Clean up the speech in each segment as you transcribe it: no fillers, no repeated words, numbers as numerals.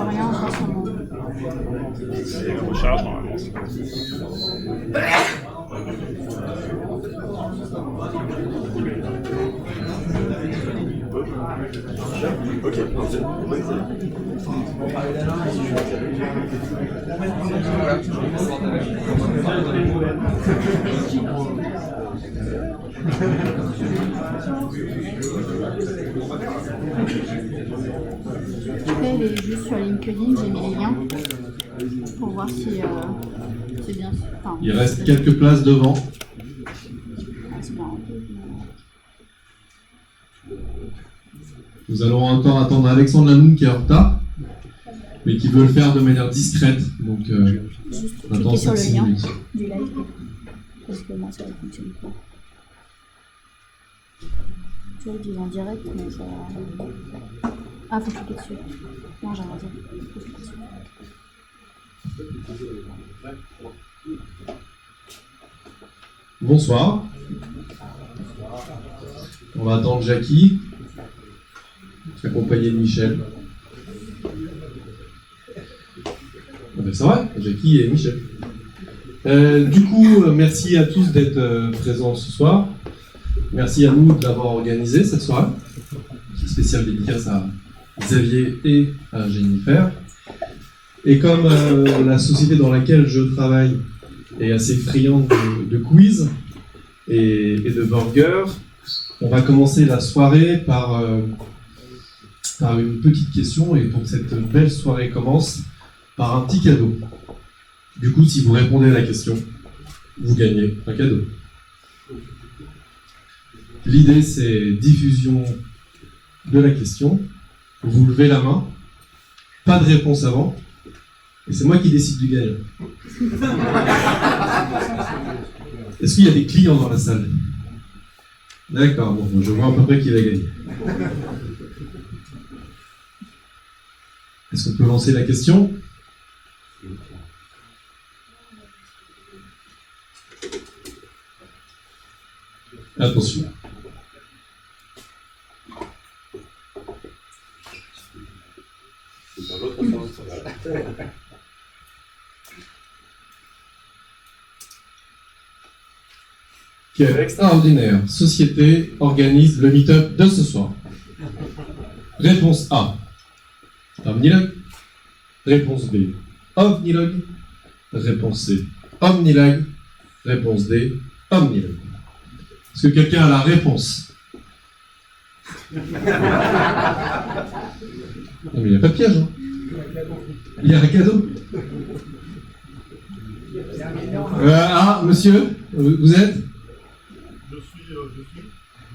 vois rien, je vois seulement. C'est recharge normalement. Ok. Après, elle est juste sur LinkedIn, j'ai mis les liens pour voir si c'est bien. Enfin, Il reste quelques places devant. c'est bien. Nous allons encore attendre Alexandre Lanoum qui est en retard, mais qui veut le faire de manière discrète. Donc, Juste on attend cliquer sur le 5-6 lien minutes. du live. Parce que moi, ça ne fonctionne pas. Tu vois, ils disent en direct, mais ça. Ah, faut cliquer dessus. Non, j'ai rien dit. Faut cliquer dessus. Bonsoir. On va attendre Jackie, accompagné de Michel. Ah ben, c'est vrai, Jackie et Michel. Du coup, merci à tous d'être présents ce soir. Merci à nous d'avoir organisé cette soirée. Spéciale dédicace à Xavier et à Jennifer. Et comme la société dans laquelle je travaille est assez friande de quiz et de burgers, on va commencer la soirée par une petite question, et pour que cette belle soirée commence, par un petit cadeau. Du coup, si vous répondez à la question, vous gagnez un cadeau. L'idée, c'est diffusion de la question. Vous levez la main, pas de réponse avant, et c'est moi qui décide du gagnant. Est-ce qu'il y a des clients dans la salle? D'accord, bon, je vois à peu près qui va gagner. Est-ce qu'on peut lancer la question? Attention. Quelle extraordinaire société organise le meet-up de ce soir? Réponse A, Omnilog. Réponse B, Ovnilog. Réponse C, Omnilag. Réponse D, Omnilog. Est-ce que quelqu'un a la réponse? Non, mais il n'y a pas de piège, hein. Il y a un cadeau. Monsieur, vous êtes?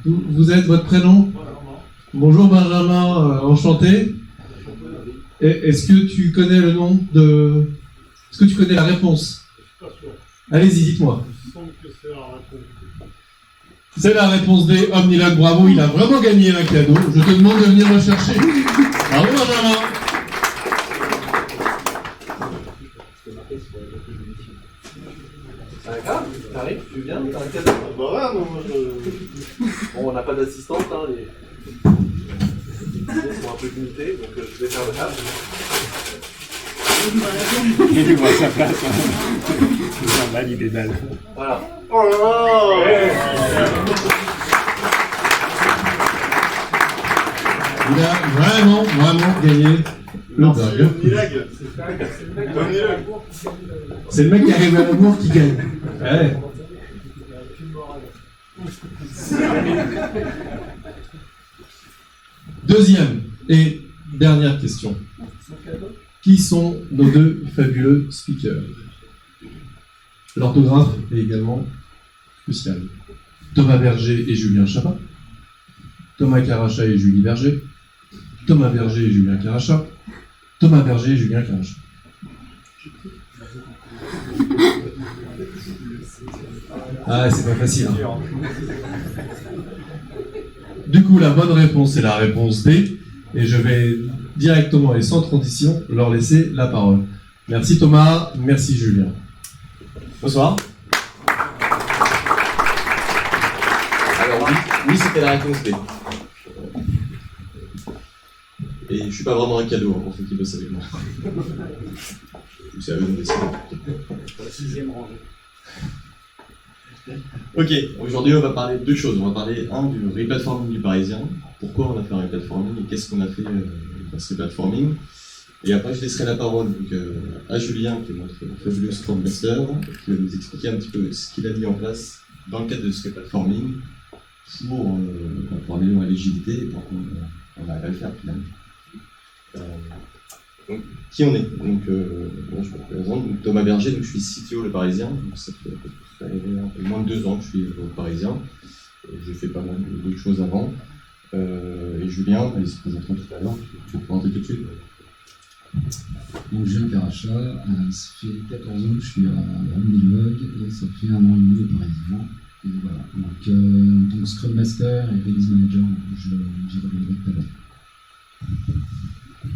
Vous êtes votre prénom? Bonjour Benjamin, enchanté. Est-ce que tu connais le nom de... Est-ce que tu connais la réponse? Allez-y, dites-moi. C'est la réponse D, Omnilog, bravo, il a vraiment gagné un cadeau. Je te demande de venir le chercher. Bravo Benjamin. D'accord, t'arrives, tu viens, t'as un cadeau. Bah ouais, moi je... Bon, on n'a pas d'assistante, hein, les sont un peu limités, donc je vais faire le table. Il voit sa place. Il s'en va, il pédale. Voilà. Oh là là. Il a vraiment gagné le burger. C'est le mec qui arrive à la bourre qui gagne. Ouais. Deuxième et dernière question. Qui sont nos deux fabuleux speakers? L'orthographe est également cruciale. Thomas Berger et Julien Chabat. Thomas Caracha et Julie Berger. Thomas Berger et Julien Caracha. Thomas Berger et Julien Caracha. Ah, c'est pas facile. Hein. Du coup, la bonne réponse est la réponse D. Et je vais directement et sans transition leur laisser la parole. Merci Thomas, merci Julien. Bonsoir. Alors oui, c'était la réponse B. Et je suis pas vraiment un cadeau hein, pour ceux qui bossent avec moi. C'est à eux de décider. La sixième rangée. Ok, aujourd'hui on va parler de deux choses. On va parler du replatforming du Parisien. Pourquoi on a fait un replatforming et qu'est-ce qu'on a fait dans ce replatforming. Et après je laisserai la parole donc, à Julien, qui est notre fabuleux Scrum Master, qui va nous expliquer un petit peu ce qu'il a mis en place dans le cadre de ce replatforming pour améliorer l'agilité et pour qu'on arrive à le faire finalement. Donc, qui on est donc, moi, je me présente, donc, Thomas Berger, donc, je suis CTO Le Parisien, donc, ça fait un peu moins de 2 ans que je suis au Parisien, j'ai fait pas mal d'autres choses avant, et Julien, il se présentera tout à l'heure, je vais te présenter tout de suite. Donc Julien Caracha, ça fait 14 ans que je suis à Omnilog et ça fait 1 an et demi au Parisien. Et voilà, donc en tant que Scrum Master et Release Manager, j'ai relayé tout à l'heure.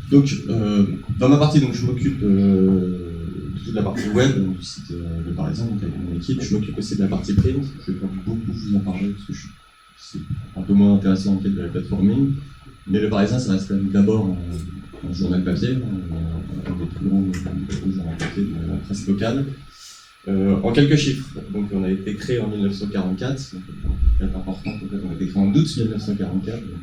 Donc, dans ma partie, donc, je m'occupe de toute la partie web du site Le Parisien, donc avec mon équipe. Je m'occupe aussi de la partie print. Je vais beaucoup vous en parler parce que c'est un peu moins intéressant en fait de la platforming. Mais Le Parisien, ça reste quand même d'abord un journal papier, un des plus grands journaux papier de la presse locale. En quelques chiffres, donc on a été créé en 1944, donc c'est important, en fait, on a été créé en août 1944, donc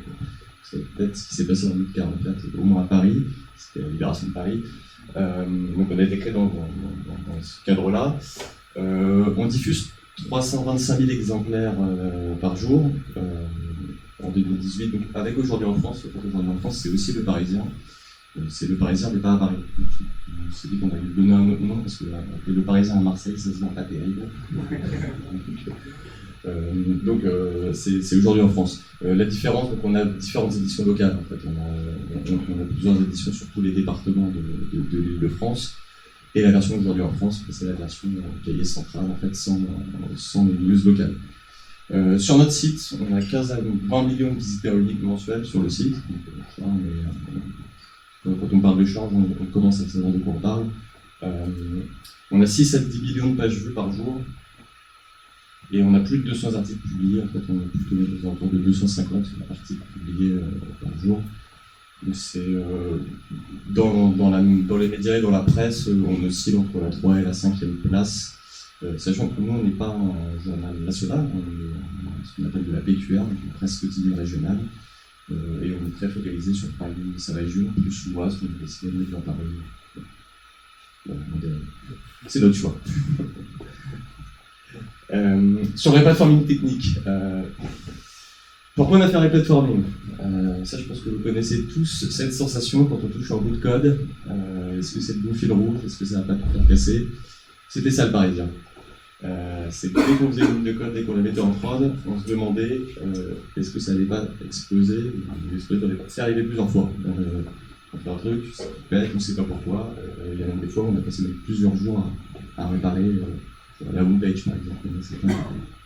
c'est peut-être ce qui s'est passé en août 1944, au moins à Paris, c'était la libération de Paris. Donc on a été créé dans ce cadre-là. On diffuse 325 000 exemplaires par jour en 2018, donc avec Aujourd'hui en France. Aujourd'hui en France, c'est aussi Le Parisien. C'est Le Parisien, mais pas à Paris. On s'est dit qu'on allait lui donner un autre nom parce que Le Parisien à Marseille, ça se vend pas terrible. Donc c'est Aujourd'hui en France. La différence, donc on a différentes éditions locales. En fait. On a plusieurs éditions sur tous les départements de l'Île-de-France. Et la version Aujourd'hui en France, c'est la version cahier central, en fait, sans les news locales. Sur notre site, on a 15 à 20 millions de visiteurs uniques mensuels sur le site. Donc, quand on parle de charge, on commence à savoir de quoi on parle. On a 6 à 10 millions de pages vues par jour. Et on a plus de 200 articles publiés. En fait, on est plutôt aux alentours de 250 articles publiés par jour. Donc c'est dans les médias et dans la presse, on oscille entre la 3 et la 5e place. Sachant que nous, on n'est pas un journal national, on est ce qu'on appelle de la PQR, donc une presse quotidienne régionale. Et on est très focalisé sur Paris et sa région, plus l'Oise, on a décidé de mettre dans Paris. C'est notre choix. Sur les platforming techniques, pourquoi on a fait un replatforming? Ça, je pense que vous connaissez tous cette sensation quand on touche un bout de code. Est-ce que c'est le bon fil rouge? Est-ce que ça va pas tout faire casser? C'était ça le Parisien. C'est que dès qu'on faisait une ligne de code, dès qu'on la mettait en prod, on se demandait est-ce que ça allait pas exploser? C'est arrivé plusieurs fois. On fait un truc, ça pète, on ne sait pas pourquoi. Il y a même des fois où on a passé même plusieurs jours à réparer la homepage par exemple.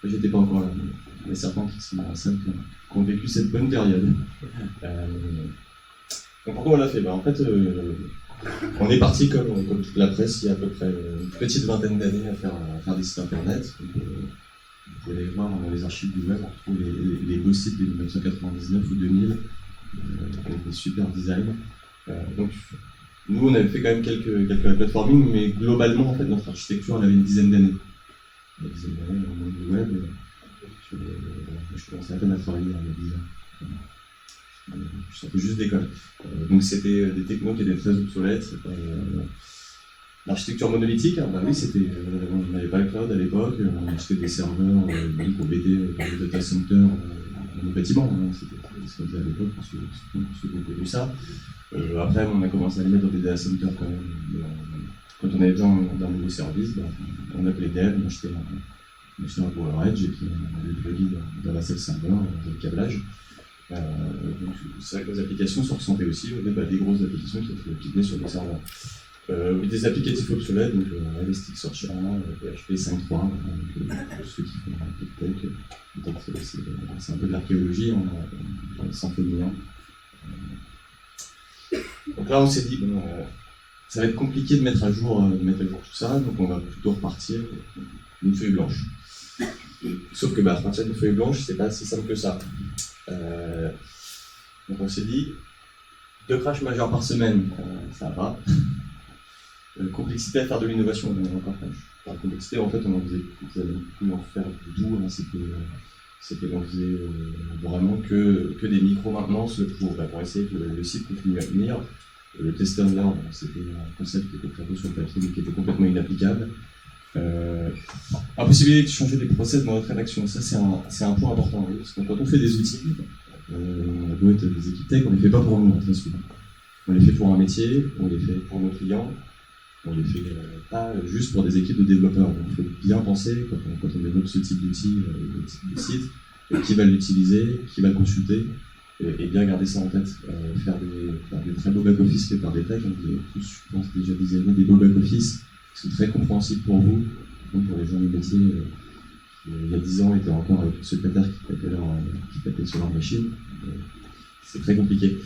J'étais pas encore là, mais il y a certains qui sont dans la salle qui ont vécu cette bonne période. Donc pourquoi on l'a fait? En fait, on est parti comme toute la presse il y a à peu près une petite vingtaine d'années à faire des sites internet. Donc, vous pouvez aller voir dans les archives du web, on retrouve les beaux sites de 1999 ou 2000 avec des super designs. Donc, nous on avait fait quand même quelques platforming, mais globalement en fait notre architecture elle avait une dizaine d'années. Une dizaine d'années dans le monde du web. Je commençais à peine à travailler il y a 10 ans. Je sortais juste d'école. Donc c'était des technos qui étaient très obsolètes. L'architecture monolithique, bah oui, on n'avait pas le cloud à l'époque, on achetait des serveurs pour BD dans les data centers dans nos bâtiments. C'était ce qu'on faisait à l'époque pour ceux qui ont connu ça. Après, on a commencé à les mettre dans des data centers quand même. Quand on avait besoin d'un nouveau service, on appelait dev, on achetait un Power Edge et puis on avait plugué dans la salle serveur, dans le câblage. Donc c'est vrai que les applications se ressentaient aussi, on avait des grosses applications qui venaient sur des serveurs. Des applicatifs obsolètes, donc Elasticsearch, PHP 5.3, ceux qui font un peu de tech, peut-être c'est un peu de l'archéologie, on a Symfony 1. Donc là on s'est dit, ça va être compliqué de mettre à jour tout ça, donc on va plutôt repartir d'une feuille blanche. Sauf que repartir d'une feuille blanche, c'est pas si simple que ça. Donc on s'est dit, 2 crashs majeurs par semaine, ça va pas. Complexité à faire de l'innovation, encore crash. La complexité, en fait, on en faisait, vous allez plus en faire du tout, hein, c'était on faisait vraiment que des micro-maintenances pour essayer que le site continue à tenir. Le tester bien, c'était un concept qui était très beau sur le papier, mais qui était complètement inapplicable. Impossibilité de changer des process dans notre rédaction, ça c'est un point important. Oui, parce que quand on fait des outils, on doit être des équipes tech, on les fait pas pour nous, très souvent. On les fait pour un métier, on les fait pour nos clients, on les fait pas juste pour des équipes de développeurs. Donc il faut bien penser, quand on développe ce type d'outils, de site, qui va l'utiliser, qui va le consulter, et bien garder ça en tête. Faire des très beaux back-office faits par des techs, hein, vous avez tous, je pense, déjà designé des beaux back-office qui sont très compréhensibles pour vous, donc pour les gens du métier. Il y a 10 ans, étaient encore avec le secrétaire qui tapait sur leur machine. C'est très compliqué.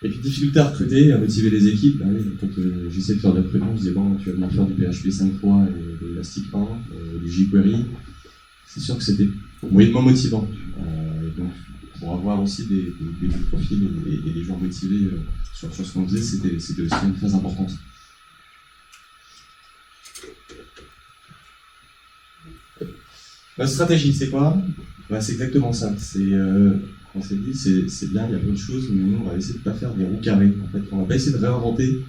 Et puis, difficulté à recruter, à motiver les équipes. Bah oui, quand j'essayais de faire de la recrutement, je disais bon, tu vas venir faire du PHP 5.3 et de Elastic 1, du jQuery. C'est sûr que c'était moyennement motivant. Donc, pour avoir aussi des bons profils et des gens motivés sur ce qu'on faisait, c'était aussi une phase importante. La stratégie, c'est quoi? Bah, c'est exactement ça. On s'est dit, c'est bien, il y a plein de choses, mais nous, on va essayer de ne pas faire des roues carrées. En fait, on va pas essayer de réinventer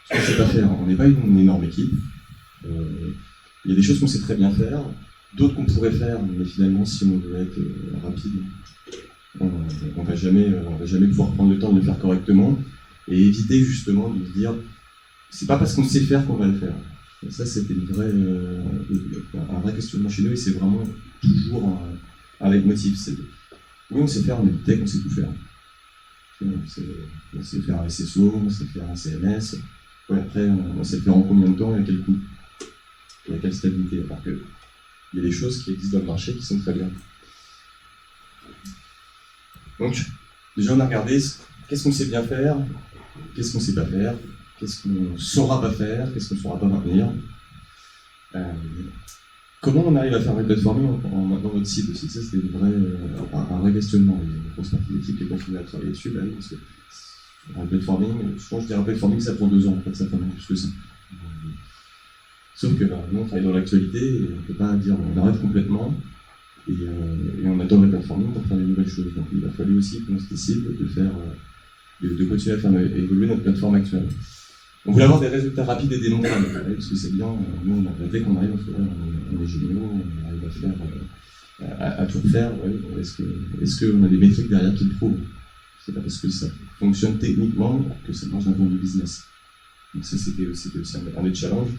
ce qu'on ne sait pas faire. On n'est pas une énorme équipe. Il y a des choses qu'on sait très bien faire, d'autres qu'on pourrait faire, mais finalement, si on veut être rapide, on va jamais pouvoir prendre le temps de le faire correctement et éviter justement de se dire, c'est pas parce qu'on sait faire qu'on va le faire. Et ça, c'était un vrai questionnement chez nous, et c'est vraiment toujours un leitmotiv. Oui, on sait faire, on est tech, on sait tout faire. On sait faire un SSO, on sait faire un CMS. Ouais, après, on sait le faire en combien de temps et à quel coût. Et à quelle stabilité. Alors qu'il y a des choses qui existent dans le marché qui sont très bien. Donc, déjà, on a regardé qu'est-ce qu'on sait bien faire, qu'est-ce qu'on sait pas faire, qu'est-ce qu'on saura pas faire, qu'est-ce qu'on saura pas maintenir. Comment on arrive à faire un platforming en maintenant notre site aussi? Ça, c'était un vrai questionnement. Il y a une grosse partie de l'équipe qui est continuée à travailler dessus, parce que un platforming, je dirais un platforming, ça prend 2 ans, en fait, ça prend même plus que ça. Sauf que nous, on travaille dans l'actualité et on ne peut pas dire on arrête complètement et on attend le platforming pour faire des nouvelles choses. Donc il a fallu aussi qu'on se décide de continuer à faire évoluer notre plateforme actuelle. On voulait avoir des résultats rapides et démontrables, parce que c'est bien, nous on a dès qu'on arrive, on est géniaux, on arrive à faire, à tout refaire, ouais. Est-ce qu'on a des métriques derrière qui le prouvent? C'est pas parce que ça fonctionne techniquement que ça marche d'un point de vue business. Donc ça c'était aussi un des challenges.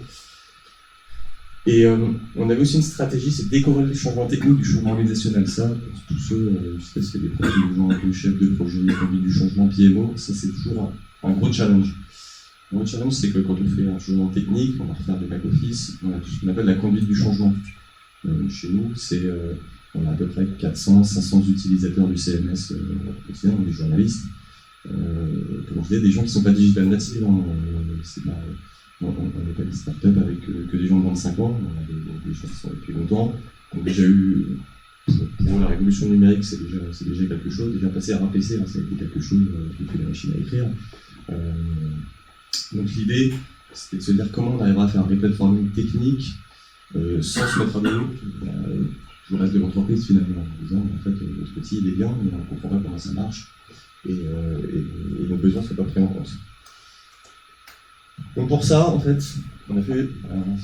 Et on avait aussi une stratégie, c'est de décorréler le changement technique du changement organisationnel. Ça, pour tous ceux, je sais pas si il y a des profils de gens un peu chefs de projet, conduite du changement PMO, ça c'est toujours un gros challenge. Le gros challenge, c'est que quand on fait un changement technique, on va refaire des back-office, on a tout ce qu'on appelle la conduite du changement. Chez nous, on a à peu près 400-500 utilisateurs du CMS au quotidien, des journalistes. Comme je disais, des gens qui ne sont pas digital natives. On n'est pas des startups avec que des gens de 25 ans, on a des gens qui sont là depuis longtemps, qui ont déjà eu, pour la révolution numérique, c'est déjà quelque chose. Déjà passer à un PC, ça a été quelque chose qui fait la machine à écrire. Donc l'idée, c'était de se dire comment on arrivera à faire un replatforming technique sans se mettre à dos tout le reste de l'entreprise finalement, en disant en fait notre outil il est bien, mais on ne comprend pas comment ça marche et nos besoins ne sont pas pris en compte. Donc pour ça, en fait, on a fait,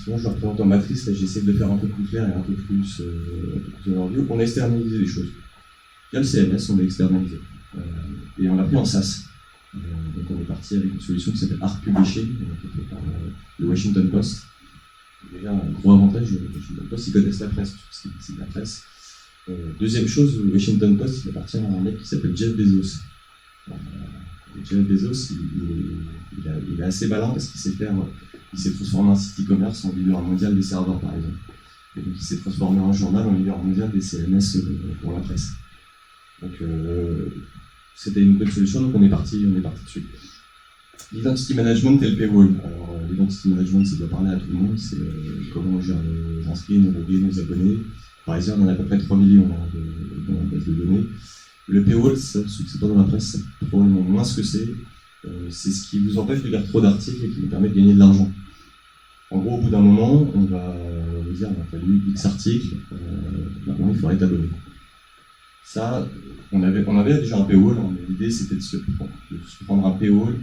souvent je le représente en matrice, là j'essaie de le faire un peu plus clair et un peu plus overview. On a externalisé les choses. Il y a le CMS, on l'a externalisé. Et on l'a pris en SaaS. Donc on est parti avec une solution qui s'appelle Art Publishing, qui est faite par le Washington Post. Déjà un gros avantage, le Washington Post, ils connaissent la presse, c'est de la presse. Deuxième chose, le Washington Post, il appartient à un mec qui s'appelle Jeff Bezos. Jeff Bezos, il est assez malin parce qu'il s'est transformé en site e-commerce en leader mondial des serveurs par exemple. Et donc il s'est transformé en journal en leader mondial des CMS pour la presse. Donc c'était une bonne solution, donc on est parti dessus. L'identity management et le paywall. Alors l'identity management, ça doit parler à tout le monde, c'est comment on gère nos inscrits, nos logués, nos abonnés. Par exemple, on a à peu près 3 millions dans la base de données. Le paywall, c'est pas dans la presse, c'est probablement moins ce que c'est. c'est ce qui vous empêche de lire trop d'articles et qui vous permet de gagner de l'argent. En gros, au bout d'un moment, on va vous dire, on a lu X articles, maintenant il faudrait t'abonner. Ça, on avait déjà un paywall, hein, mais l'idée c'était de se prendre un paywall,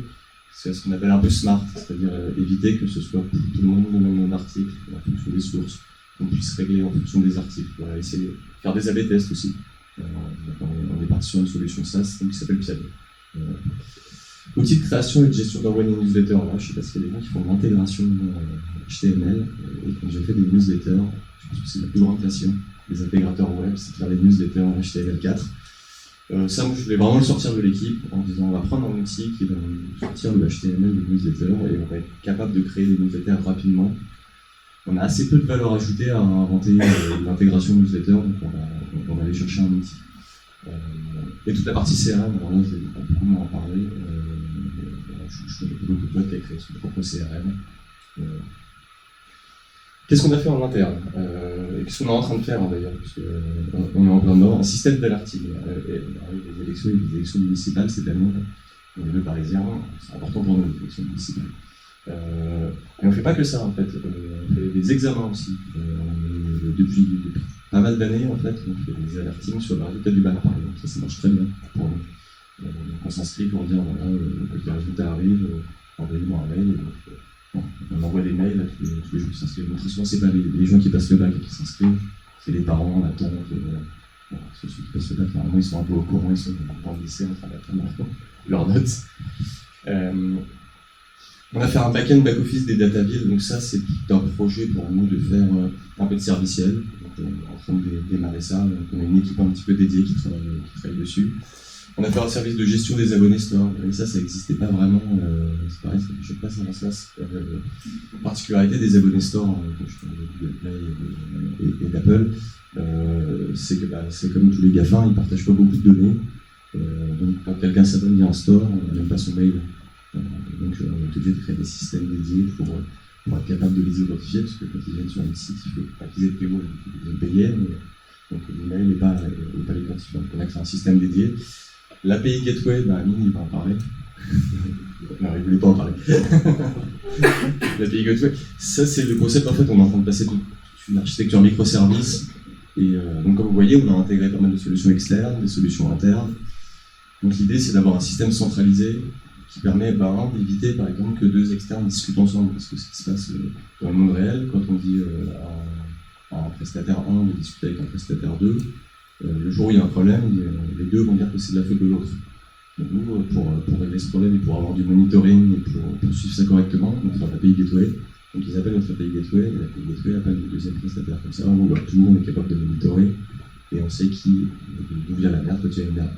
c'est ce qu'on appelle un peu smart, c'est-à-dire éviter que ce soit pour tout le monde le même article, en fonction des sources, qu'on puisse régler en fonction des articles. Voilà, essayer de faire des A/B tests aussi. On est parti sur une solution SaaS qui s'appelle Piano. Outil de création et de gestion d'envoi des newsletters. Là, je ne sais pas s'il y a des gens qui font de l'intégration HTML et qui ont déjà fait des newsletters. Je pense que c'est la plus grande passion des intégrateurs web, c'est de faire des newsletters en HTML4. Ça, moi, je voulais vraiment le sortir de l'équipe en disant on va prendre un outil qui va nous sortir de HTML de newsletter et on va être capable de créer des newsletters rapidement. On a assez peu de valeur ajoutée à inventer l'intégration newsletter, donc on va aller chercher un outil. Et toute la partie CRM, alors là, je vais pas beaucoup m'en parler. Je connais beaucoup de boîtes qui a créé son propre CRM. Qu'est-ce qu'on a fait en interne et qu'est-ce qu'on est en train de faire d'ailleurs, parce qu'on est en plein dedans, un système d'alerting. Les élections municipales cette année, on est le Parisien, c'est important pour nous les élections municipales. Et on ne fait pas que ça en fait, on fait des examens aussi. Depuis pas mal d'années en fait, on fait des alertings sur le résultat du bac par exemple, ça marche très bien pour nous. Donc on s'inscrit pour dire voilà, que les résultats arrivent, envoyez-moi un mail. On envoie des mails à tous les gens qui s'inscrivent. Donc très souvent, c'est pas les gens qui passent le bac et qui s'inscrivent, c'est les parents, la tante. Voilà, ceux qui passent le bac, normalement, ils sont un peu au courant, ils sont dans le lycée en train d'attendre leurs notes. On a fait un back-end, back-office des datavilles, donc ça, c'est un projet pour nous de faire un peu de serviciel. Donc, on est en train de démarrer ça, donc on a une équipe un petit peu dédiée qui travaille dessus. On a fait un service de gestion des abonnés store, et ça n'existait pas vraiment, c'est pareil, ça ne marchait pas sans ça. La particularité des abonnés store, que je parlais de Google Play et d'Apple, c'est que c'est comme tous les GAFA, ils ne partagent pas beaucoup de données. Donc quand quelqu'un s'abonne via un store, on n'a même pas son mail. Donc on est obligé de créer des systèmes dédiés pour être capable de les identifier, parce que quand ils viennent sur un site, il faut pas qu'ils aient le paiement, ils ont payé, donc l'email n'est pas l'identifiant. Donc on a créé un système dédié. L'API Gateway, Amine, il va en parler. Non, il ne voulait pas en parler. L'API Gateway, ça c'est le concept, en fait, on est en train de passer toute une architecture microservice. Et donc comme vous voyez, on a intégré pas mal de solutions externes, des solutions internes. Donc l'idée c'est d'avoir un système centralisé qui permet d'éviter par exemple que deux externes discutent ensemble. Parce que ce qui se passe dans le monde réel, quand on dit à un prestataire 1 de discuter avec un prestataire 2, le jour où il y a un problème, les deux vont dire que c'est de la faute de l'autre. Donc nous, pour régler ce problème et pour avoir du monitoring et pour suivre ça correctement, on fait l'API Gateway. Donc ils appellent notre API Gateway, et l'API Gateway appelle le deuxième prestataire. Comme ça, on voit tout, on est capable de monitorer et on sait d'où vient la merde quand il y a une merde.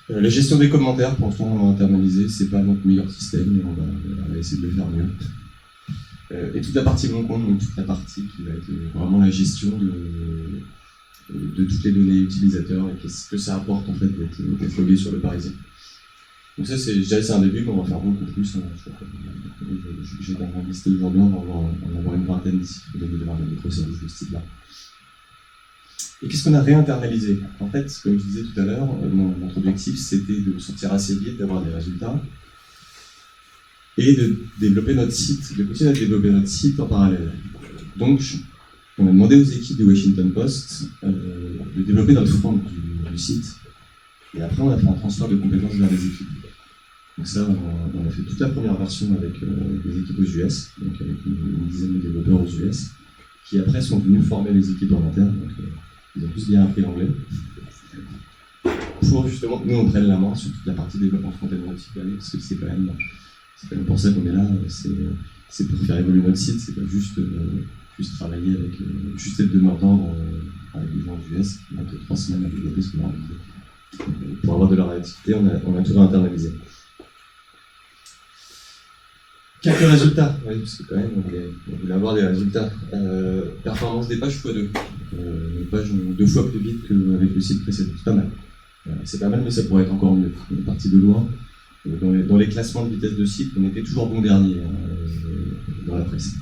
La gestion des commentaires, pour l'instant, on l'a internalisé, c'est pas notre meilleur système, mais on va essayer de le faire mieux. Et toute la partie long compte, donc toute la partie qui va être vraiment la gestion de toutes les données utilisateurs et qu'est-ce que ça apporte en fait d'être logué sur le Parisien. Donc ça, c'est un début, mais on va faire beaucoup plus. J'ai dans ma liste aujourd'hui, on va en avoir une vingtaine d'ici, de microservices de ce type-là. Et qu'est-ce qu'on a réinternalisé? En fait, comme je disais tout à l'heure, notre objectif c'était de sortir assez vite, d'avoir des résultats et de développer notre site, de continuer à développer notre site en parallèle. Donc, on a demandé aux équipes de Washington Post de développer notre front du site. Et après, on a fait un transfert de compétences vers les équipes. Donc ça, on a fait toute la première version avec les équipes aux US, donc avec une dizaine de développeurs aux US, qui après sont venus former les équipes en interne. Donc, ils ont tous bien appris l'anglais. Pour justement que nous, on prenne la main sur toute la partie développement front-end natif, parce que c'est quand même pour ça qu'on est là, c'est pour faire évoluer notre site, c'est pas juste travailler avec, juste être donneur d'ordre avec les gens aux US, qui mettent 3 semaines à développer ce qu'on a envie. Pour avoir de la réactivité, on a tout réinternalisé. Quelques résultats, oui, parce que quand même, on voulait avoir des résultats. Performance des pages x2. Les pages ont 2 fois plus vite qu'avec le site précédent, c'est pas mal. C'est pas mal, mais ça pourrait être encore mieux. On est parti de loin. Dans les classements de vitesse de site, on était toujours bon dernier dans la presse.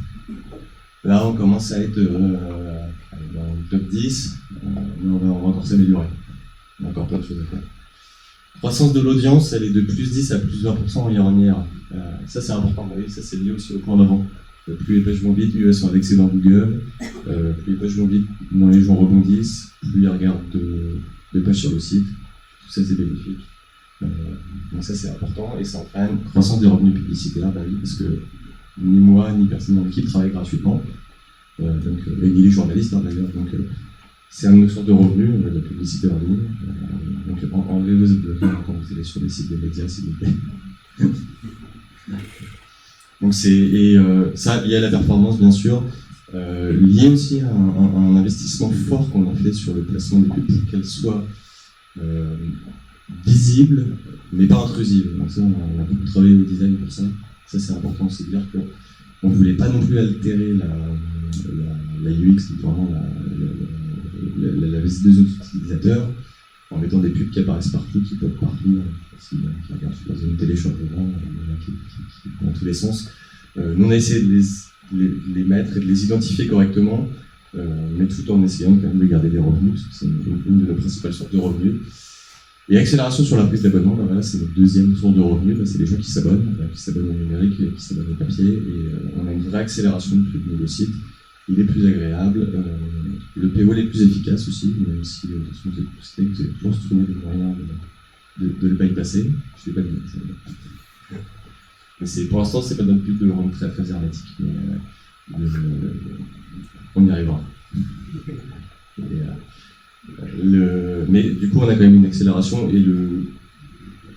Là, on commence à être dans le top 10, mais on va encore s'améliorer. On a encore plein de choses à faire. Croissance de l'audience, elle est de plus 10 à plus 20% en year-on-year. Ça, c'est important. Vous voyez, ça, c'est lié aussi au point d'avant. Plus les pages vont vite, mieux elles sont indexées dans Google. Plus les pages vont vite, moins les gens rebondissent. Plus ils regardent de pages sur le site. Tout ça, c'est bénéfique. Donc ça, c'est important. Et ça entraîne croissance des revenus publicitaires, bah oui, parce que ni moi, ni personne dans l'équipe travaille gratuitement. Et ni les journalistes, hein, d'ailleurs. Donc, c'est une source de revenus, de la publicité en ligne. Donc, enlevez vos adblockers quand vous allez sur les sites des médias, s'il vous plaît. Donc, ça, lié à la performance, bien sûr. Lié aussi à un investissement fort qu'on a fait sur le placement des pubs pour qu'elles soient visibles, mais pas intrusives. Donc, ça, on a beaucoup travaillé au design pour ça. Ça, c'est important, c'est de dire qu'on ne voulait pas non plus altérer la UX, vraiment la visite des utilisateurs, en mettant des pubs qui apparaissent partout, qui pop partout, qui regardent sur la zone téléchargement, qui vont dans tous les sens. Nous, on a essayé de les mettre et de les identifier correctement, mais tout en essayant quand même de garder des revenus, parce que c'est une de nos principales sources de revenus. Et accélération sur la prise d'abonnement, ben voilà, c'est notre deuxième source de revenus, c'est les gens qui s'abonnent au numérique, qui s'abonnent au papier, et on a une vraie accélération de nos sites. Il est plus agréable, le PO est plus efficace aussi, même si vous avez toujours trouvé des moyens de le bypasser. Je ne l'ai pas dit. Mais pour l'instant, c'est pas notre but de le rendre très, très hermétique, mais on y arrivera. Mais du coup, on a quand même une accélération, et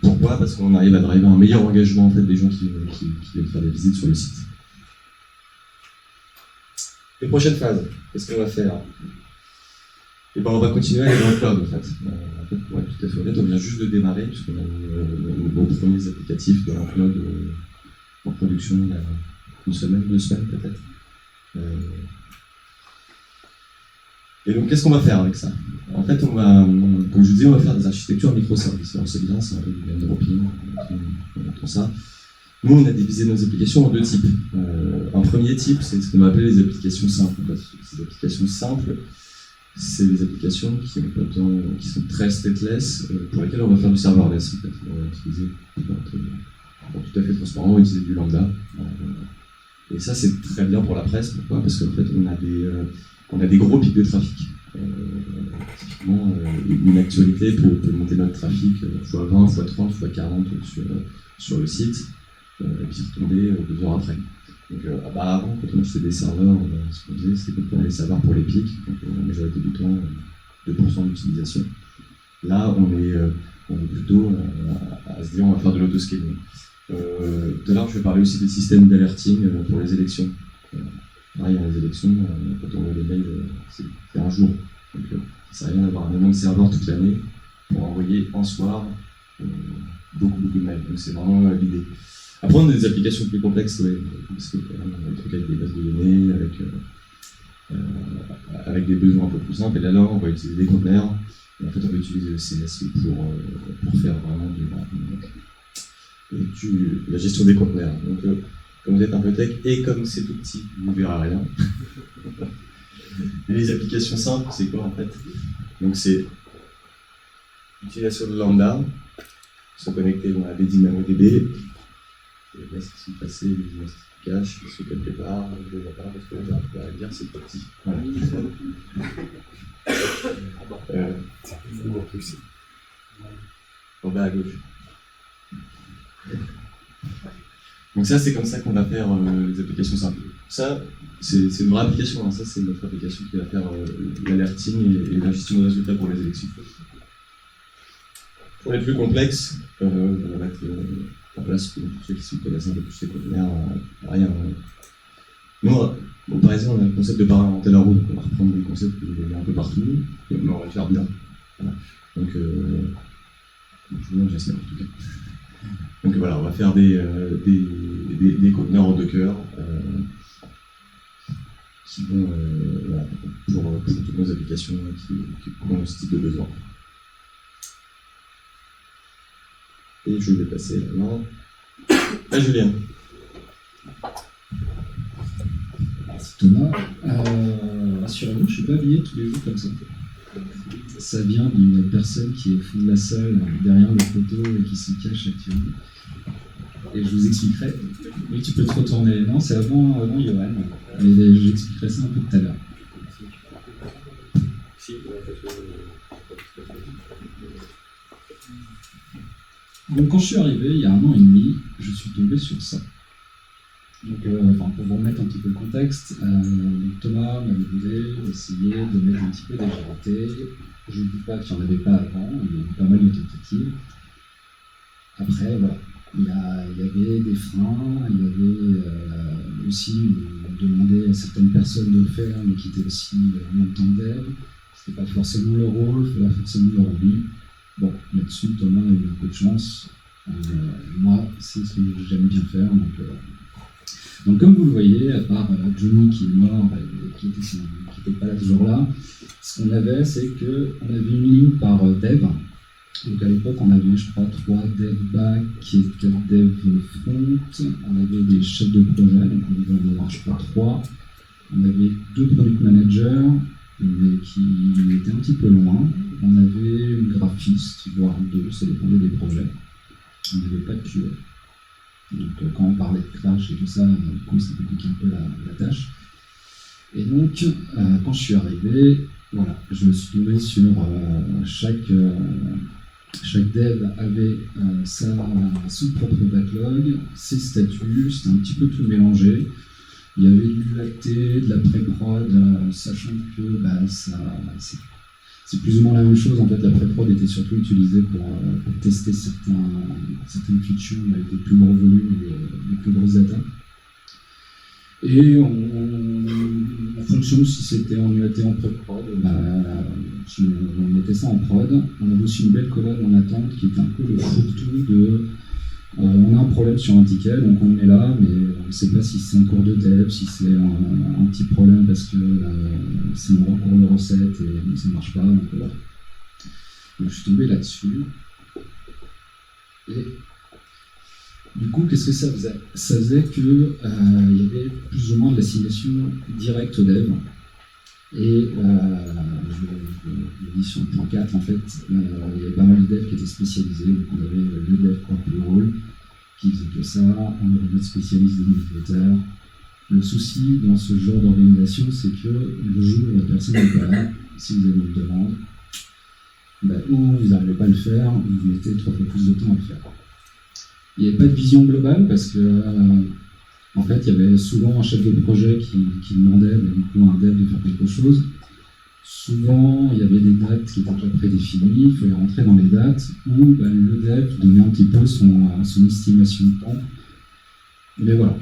pourquoi ? Parce qu'on arrive à driver un meilleur engagement en fait, des gens qui viennent faire des visites sur le site. Les prochaines phases, qu'est-ce qu'on va faire ? Et ben, on va continuer à aller dans le cloud en fait. Pour être tout à fait honnête, on vient juste de démarrer, puisqu'on a nos premiers applicatifs dans le cloud en production il y a une semaine, 2 semaines peut-être. Et donc, qu'est-ce qu'on va faire avec ça ? En fait, comme je vous disais, on va faire des architectures microservices. Alors, c'est bien, c'est un peu du Andropin, tout ça. Nous, on a divisé nos applications en 2 types. Un premier type, c'est ce qu'on va appeler les applications simples. En fait, ces applications simples, c'est des applications qui sont très stateless, pour lesquelles on va faire du serverless. En fait. On va utiliser, pour tout à fait transparent, on va utiliser du Lambda. Et ça, c'est très bien pour la presse. Pourquoi ? Parce qu'en fait, on a des gros pics de trafic. Typiquement, une actualité peut monter notre trafic x20, x30, x40 sur le site, et puis retomber 2 heures après. Donc, avant, quand on achetait des serveurs, ce qu'on faisait, c'est qu'on prenait les serveurs pour les pics, donc la majorité du temps, 2% d'utilisation. Là, on est plutôt à se dire on va faire de l'autoscaling. Tout à l'heure, je vais parler aussi des systèmes d'alerting pour les élections. Pareil, les élections, quand on voit les mails, c'est un jour. Donc, ça sert à rien d'avoir un même serveur toute l'année pour envoyer en soir beaucoup de mails. Donc, c'est vraiment l'idée. Après, on a des applications plus complexes, ouais, parce que on a des trucs avec des bases de données, avec des besoins un peu plus simples. Et là, on va utiliser des conteneurs. Et en fait, on va utiliser le CSI pour faire vraiment la gestion des conteneurs. Donc, comme vous êtes un peu tech et comme c'est tout petit, vous ne verrez rien. Et les applications simples, c'est quoi en fait ? Donc c'est l'utilisation de Lambda, se connecter à des DynamoDB, et là c'est ce passer les images cache, ce quelque part, je ne vois pas parce que là on va dire c'est petit. Voilà. En bas à gauche. Donc ça, c'est comme ça qu'on va faire les applications simples. Ça, c'est une vraie application. Hein. Ça, c'est notre application qui va faire l'alerting et la gestion de résultats pour les élections. Pour les plus complexes, on va mettre en place, pour ceux qui connaissent un peu plus les conteneurs, rien. Nous, par exemple, on a le concept de pas réinventer la roue. Donc on va reprendre des concepts que vous avez un peu partout, mais on va le faire bien. Voilà. Donc, j'espère en tout cas. Donc voilà, on va faire des conteneurs en Docker qui vont pour toutes nos applications qui ont ce type de besoin. Et je vais passer la main à Julien. Merci Thomas. Rassurez-vous, je ne suis pas habillé tous les jours comme ça. ça vient d'une personne qui est au fond de la salle, derrière le poteau et qui se cache actuellement. Et je vous expliquerai. Oui, tu peux te retourner. Non, c'est avant Johan. Et j'expliquerai ça un peu tout à l'heure. Donc quand je suis arrivé, il y a 1 an et demi, je suis tombé sur ça. Donc, pour vous remettre un petit peu le contexte, Thomas m'avait voulu essayer de mettre un petit peu d'agilité. Je ne dis pas qu'il n'y en avait pas avant, il y avait pas mal de tentatives. Après, voilà, il y avait des freins, il y avait aussi, on demandait à certaines personnes de le faire, mais qui étaient aussi en même temps dev. C'était pas forcément leur rôle, c'était pas forcément leur hobby. Bon, là-dessus, Thomas a eu un peu de chance. Moi, c'est ce que j'aime bien faire. Donc comme vous le voyez, à part Johnny qui est mort et qui n'était pas là ce jour-là, ce qu'on avait, c'est qu'on avait une ligne par dev. Donc à l'époque, on avait, je crois, 3 dev back et 4 dev front. On avait des chefs de projet, donc on devait en avoir, je crois, 3. On avait 2 product managers, mais qui étaient un petit peu loin. On avait une graphiste, voire 2, ça dépendait des projets. On n'avait pas de QA. Donc quand on parlait de crash et tout ça, du coup ça compliquait un peu la tâche. Et donc quand je suis arrivé, voilà, je me suis trouvé sur chaque dev avait son propre backlog, ses statuts, c'était un petit peu tout mélangé. Il y avait du AT, de la pré-prod, sachant que c'est plus ou moins la même chose. En fait, la pré-prod était surtout utilisée pour tester certaines features avec des plus gros volumes et des plus grosses data. Et en fonction de si c'était en UAT en pré-prod, on mettait ça en prod. On avait aussi une belle colonne en attente qui était un peu le fourre-tout de on a un problème sur un ticket, donc on le met là, mais on ne sait pas si c'est un cours de dev, si c'est un petit problème parce que c'est un cours de recette et ça ne marche pas. Donc, voilà. Donc je suis tombé là-dessus. Et du coup, qu'est-ce que ça faisait? Ça faisait qu'il y avait plus ou moins de l'assignation directe au dev. Et je dis sur le plan 4, en fait, il y avait pas mal de devs qui étaient spécialisés. Donc on avait le dev corporate role qui faisait que ça, on avait notre spécialiste de newsletter. Le souci dans ce genre d'organisation, c'est que le jour où la personne n'est pas là, si vous avez une demande, ou vous n'arrivez pas à le faire, ou vous mettez 3 fois plus de temps à le faire. Il n'y avait pas de vision globale parce que en fait, il y avait souvent un chef de projet qui demandait du coup, à un dev de faire quelque chose. Souvent, il y avait des dates qui étaient déjà prédéfinies, il fallait rentrer dans les dates, où le dev donnait un petit peu son estimation de temps. Mais voilà.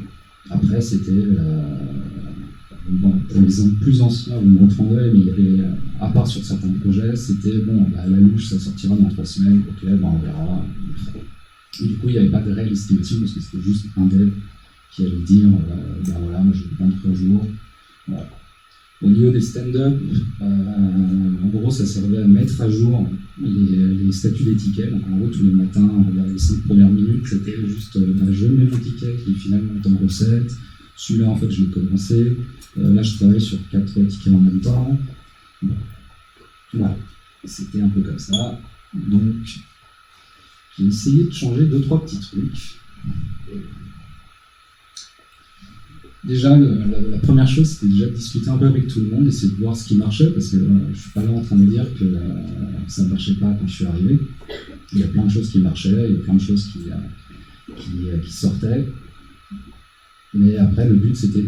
Après, c'était... pour les ans plus anciens, vous me reprendrez, mais il y avait, à part sur certains projets, c'était la louche, ça sortira dans 3 semaines, ok, on verra. Et du coup, il n'y avait pas de réelle estimation parce que c'était juste un dev qui allait dire voilà, moi je vais prendre 3 jours. Voilà. Au niveau des stand-up, en gros ça servait à mettre à jour les statuts des tickets. Donc en gros tous les matins, les 5 premières minutes, c'était juste je mets mon ticket qui finalement est en recette. Celui-là en fait je l'ai commencé. Là je travaille sur 4 tickets en même temps. Bon. Voilà, c'était un peu comme ça. Donc j'ai essayé de changer 2-3 petits trucs. Déjà, la première chose, c'était déjà de discuter un peu avec tout le monde, essayer de voir ce qui marchait, parce que je ne suis pas là en train de dire que ça ne marchait pas quand je suis arrivé. Il y a plein de choses qui marchaient, il y a plein de choses qui sortaient. Mais après, le but, c'était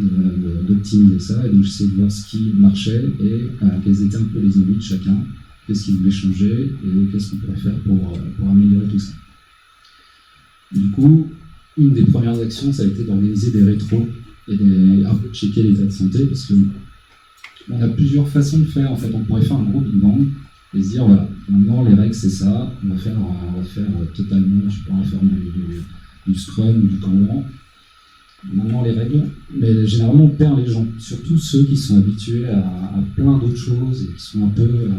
d'optimiser ça, et donc j'essayais de voir ce qui marchait et quelles étaient un peu les envies de chacun, qu'est-ce qu'il voulait changer et qu'est-ce qu'on pourrait faire pour améliorer tout ça. Du coup, une des premières actions, ça a été d'organiser des rétros et un peu de checker l'état de santé, parce que on a plusieurs façons de faire. En fait, on pourrait faire un gros Big Bang et se dire voilà, maintenant les règles c'est ça, on va faire totalement, je sais pas, on va faire du Scrum ou du Kanban. Maintenant les règles, mais généralement on perd les gens, surtout ceux qui sont habitués à plein d'autres choses et qui sont un peu,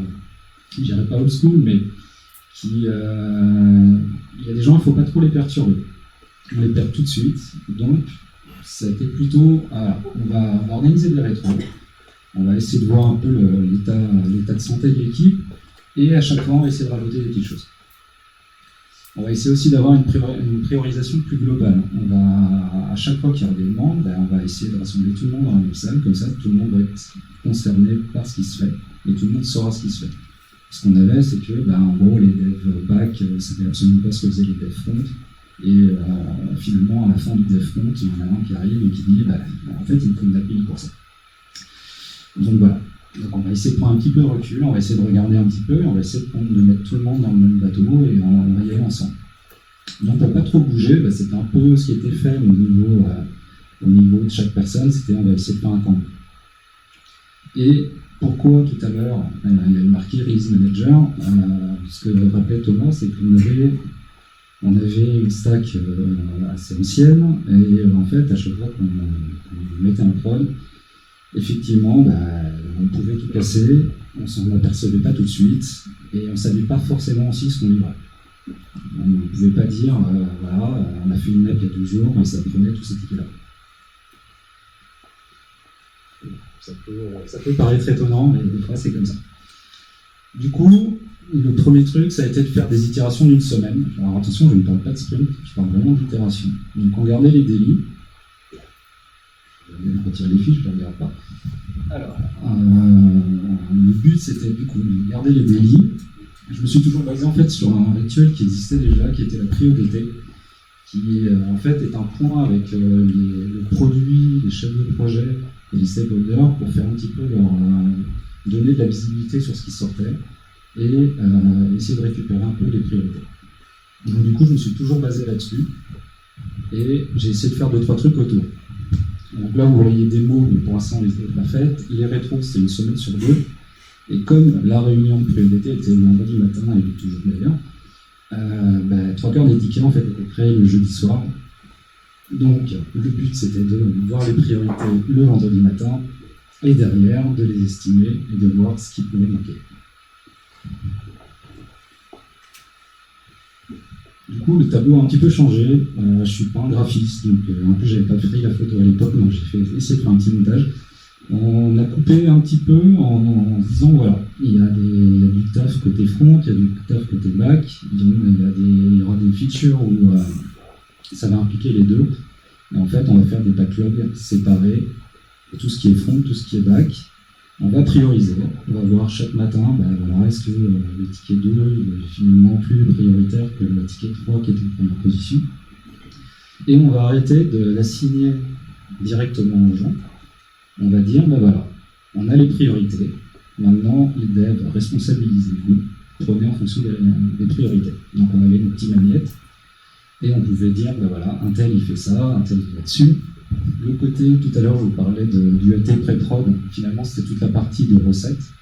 je dirais pas old school, mais il y a des gens, il ne faut pas trop les perturber. On les perd tout de suite, donc ça a été plutôt, on va organiser des rétros, on va essayer de voir un peu l'état de santé de l'équipe, Et à chaque fois, on va essayer de rajouter des petites choses. On va essayer aussi d'avoir une priorisation plus globale. À chaque fois qu'il y aura des demandes, on va essayer de rassembler tout le monde dans la même salle, comme ça tout le monde va être concerné par ce qui se fait, et tout le monde saura ce qui se fait. Ce qu'on avait, c'est que, en gros, les devs back ne savaient absolument pas ce que faisaient les devs front, et finalement, à la fin du dev front, il y en a un qui arrive et qui dit, en fait, il me faut une API pour ça. Donc voilà. Donc on va essayer de prendre un petit peu de recul, on va essayer de regarder un petit peu, et on va essayer de mettre tout le monde dans le même bateau et on va y aller ensemble. Donc pour pas trop bouger, c'était un peu ce qui était fait au niveau de chaque personne, c'était on va essayer de faire un camp. Et pourquoi tout à l'heure il y a marqué Release Manager, ce que rappelait Thomas, c'est qu'on avait une stack assez ancienne, et en fait à chaque fois qu'on mettait un prod, effectivement, on pouvait tout casser, on s'en apercevait pas tout de suite, et on savait pas forcément aussi ce qu'on livrait. On ne pouvait pas dire, on a fait une app il y a 12 jours, et ça prenait tous ces tickets-là. Ça peut paraître étonnant, mais des fois c'est comme ça. Du coup, le premier truc, ça a été de faire des itérations d'une semaine. Alors attention, je ne parle pas de sprint, je parle vraiment d'itération. Donc on gardait les délits. Je vais retirer les fiches, je ne les regarde pas. Alors, le but c'était du coup de garder les délits. Je me suis toujours basé en fait sur un rituel qui existait déjà, qui était la priorité, qui en fait est un point avec le produit, les chefs de projet et les stakeholders pour faire un petit peu leur donner de la visibilité sur ce qui sortait et essayer de récupérer un peu les priorités. Donc du coup je me suis toujours basé là-dessus et j'ai essayé de faire 2-3 trucs autour. Donc là, vous voyez des mots, mais pour l'instant, on les a pas faites. Les rétros, c'était une semaine sur 2. Et comme la réunion de priorité était le vendredi matin, et toujours d'ailleurs, 3 quarts des tickets, en fait, étaient créés le jeudi soir. Donc, le but, c'était de voir les priorités le vendredi matin, et derrière, de les estimer et de voir ce qui pouvait manquer. Du coup, le tableau a un petit peu changé. Je ne suis pas un graphiste, donc en plus, je n'avais pas pris la photo à l'époque, donc j'ai essayé de faire un petit montage. On a coupé un petit peu en disant voilà, il y a du taf côté front, il y a du taf côté back, il y aura des features où ça va impliquer les deux. Et en fait, on va faire des backlogs séparés, tout ce qui est front, tout ce qui est back. On va prioriser, on va voir chaque matin, est-ce que le ticket 2 est finalement plus prioritaire que le ticket 3 qui est en première position. Et on va arrêter de l'assigner directement aux gens. On va dire, on a les priorités. Maintenant, les devs, responsabilisez-vous, prenez en fonction des priorités. Donc on avait une petite magnette, et on pouvait dire, un tel il fait ça, un tel il va dessus. Le côté, tout à l'heure, je vous parlais du AT pré-prod, finalement c'était toute la partie de recettes.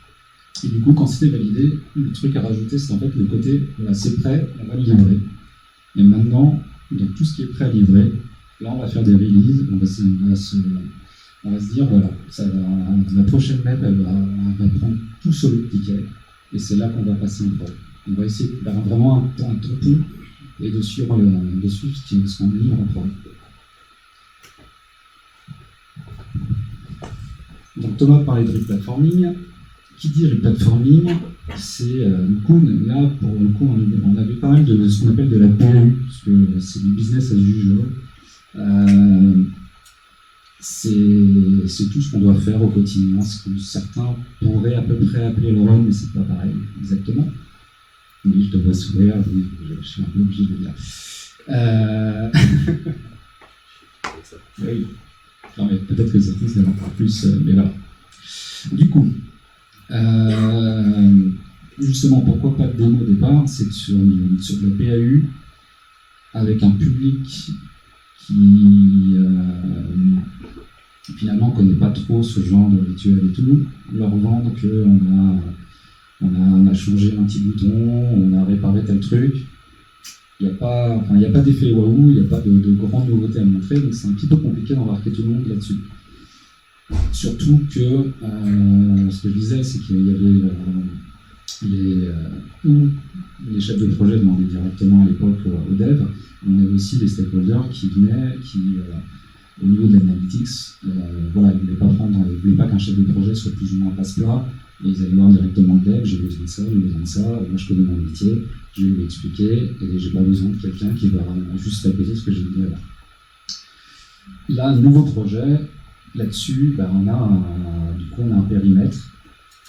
Et du coup, quand c'était validé, le truc à rajouter, c'est en fait le côté, c'est prêt, on va le livrer. Et maintenant, donc tout ce qui est prêt à livrer, là on va faire des releases, on va se dire, la prochaine map, elle va prendre tout sur le ticket, et c'est là qu'on va passer un prod. On va essayer de faire vraiment un tampon et de suivre ce qu'on livre en prod. Donc Thomas parlait de replatforming. Qui dit replatforming, c'est du coup, là, pour le coup, on avait pas mal de ce qu'on appelle de la PAU, parce que c'est du business as usual. C'est tout ce qu'on doit faire au quotidien, ce que certains pourraient à peu près appeler le run, mais c'est pas pareil, exactement. Oui, je te vois sourire, oui, je suis un peu obligé de le dire. Oui. Non, mais peut-être que certains c'est encore plus, mais voilà. Du coup, justement, pourquoi pas de démo au départ, c'est que sur le PAU, avec un public qui finalement ne connaît pas trop ce genre de rituel et tout, leur vendre qu'on a changé un petit bouton, on a réparé tel truc. Il n'y a pas d'effet waouh, il n'y a pas de grandes nouveautés à montrer, donc c'est un petit peu compliqué d'embarquer tout le monde là-dessus. Surtout que, ce que je disais, c'est qu'il y avait les chefs de projet demandaient directement à l'époque aux devs, on avait aussi les stakeholders qui venaient, au niveau de l'analytics, ils ne voulaient pas qu'un chef de projet soit plus ou moins passe-plat, et ils allaient voir directement le dev, j'ai besoin de ça, moi je connais mon métier, je vais lui expliquer, et j'ai pas besoin de quelqu'un qui va juste répéter ce que j'ai dit avant. Là, un nouveau projet, là-dessus, on a un périmètre.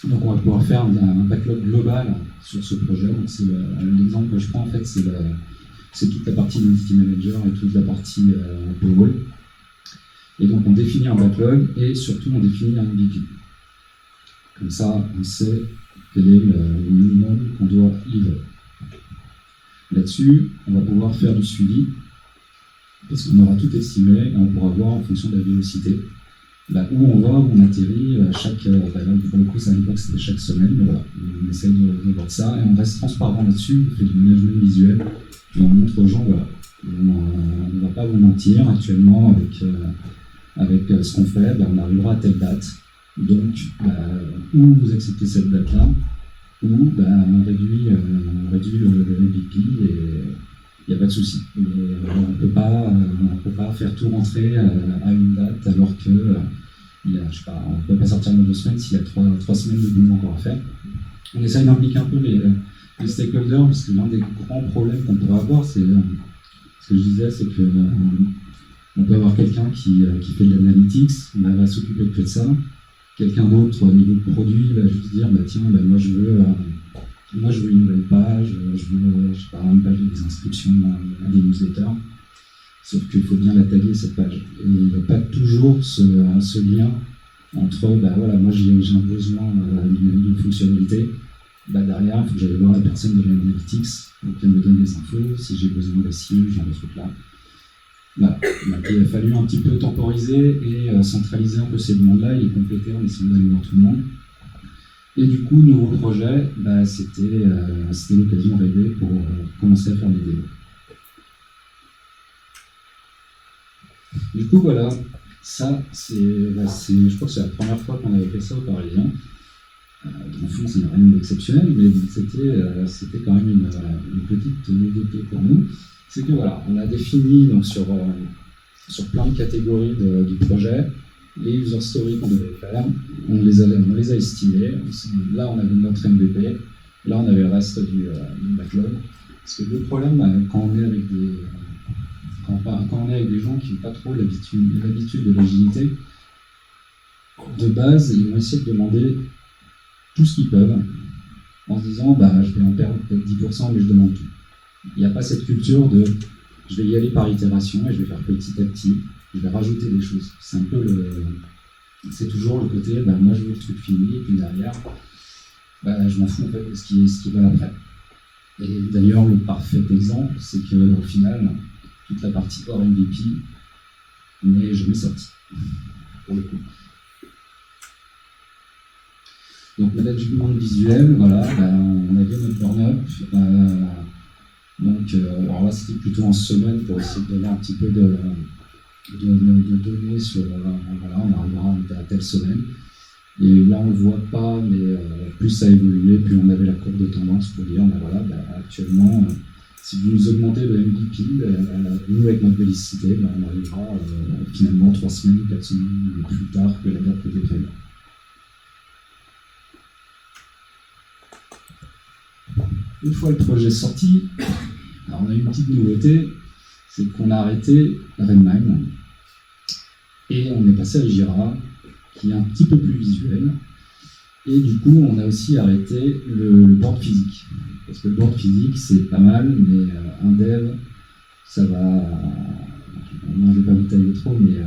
Donc on va pouvoir faire un backlog global sur ce projet. Donc c'est l'exemple que je prends en fait, c'est toute la partie Identity Manager et toute la partie Payroll. Et donc on définit un backlog et surtout on définit un MVP. Comme ça, on sait quel est le minimum qu'on doit livrer. Là-dessus, on va pouvoir faire du suivi parce qu'on aura tout estimé et on pourra voir en fonction de la vélocité où on va, où on atterrit, pour le coup, ça à l'époque c'était chaque semaine, mais voilà, on essaie de voir ça et on reste transparent là-dessus, on fait du management visuel et on montre aux gens, voilà, on ne va pas vous mentir, actuellement avec ce qu'on fait, on arrivera à telle date, donc ou vous acceptez cette date-là, ou on réduit le MVP et il n'y a pas de souci. Mais on ne peut pas faire tout rentrer à une date alors que on ne peut pas sortir dans 2 semaines s'il y a 3 semaines de boulot encore à faire. On essaye d'impliquer un peu les stakeholders parce que l'un des grands problèmes qu'on pourrait avoir, c'est ce que je disais, c'est que on peut avoir quelqu'un qui fait de l'analytics, va s'occuper que de ça. Quelqu'un d'autre au niveau de produit va juste dire tiens, moi je veux une nouvelle page, je veux une page avec des inscriptions à des newsletters. Sauf qu'il faut bien la taguer cette page. Et il n'y a pas toujours ce lien entre moi j'ai un besoin d'une fonctionnalité. Derrière, il faut que j'aille voir la personne de l'analytics pour qu'elle me donne des infos, si j'ai besoin de ci, genre de trucs là. Il a fallu un petit peu temporiser et centraliser un peu ces demandes-là et les compléter en essayant d'aller voir tout le monde. Et du coup, nouveau projet, c'était l'occasion rêvée pour commencer à faire des démos. Du coup, voilà, ça, je crois que c'est la première fois qu'on avait fait ça au Parisien. Dans le fond, ça n'a rien d'exceptionnel, mais c'était quand même une petite nouveauté pour nous. C'est que voilà, on a défini donc, sur plein de catégories du projet les user stories qu'on devait faire, on les a estimés. Là, on avait notre MVP, là, on avait le reste du backlog. Parce que le problème, quand on est avec des gens qui n'ont pas trop l'habitude de l'agilité, de base, ils vont essayer de demander tout ce qu'ils peuvent, en se disant, je vais en perdre peut-être 10%, mais je demande tout. Il n'y a pas cette culture de je vais y aller par itération et je vais faire petit à petit, je vais rajouter des choses. C'est un peu c'est toujours le côté, moi je veux le truc fini, et puis derrière, je m'en fous en fait de ce qui va après. Et d'ailleurs, le parfait exemple, c'est qu'au final, toute la partie hors MVP n'est jamais sortie, pour le coup. Donc management visuel, voilà, on avait notre burn-up. Alors là, c'était plutôt en semaine pour essayer de donner un petit peu de données sur, on arrivera à telle semaine. Et là, on ne le voit pas, mais plus ça évoluait, plus on avait la courbe de tendance pour dire, actuellement, si vous nous augmentez le MVP, nous, avec notre vélicité, on arrivera finalement 3 semaines ou 4 semaines plus tard que la date qui était prévue. Une fois le projet sorti, alors on a eu une petite nouveauté, c'est qu'on a arrêté Redmine et on est passé à Jira, qui est un petit peu plus visuel. Et du coup, on a aussi arrêté le board physique. Parce que le board physique, c'est pas mal, mais un dev, ça va... Non, je ne vais pas vous tailler trop, mais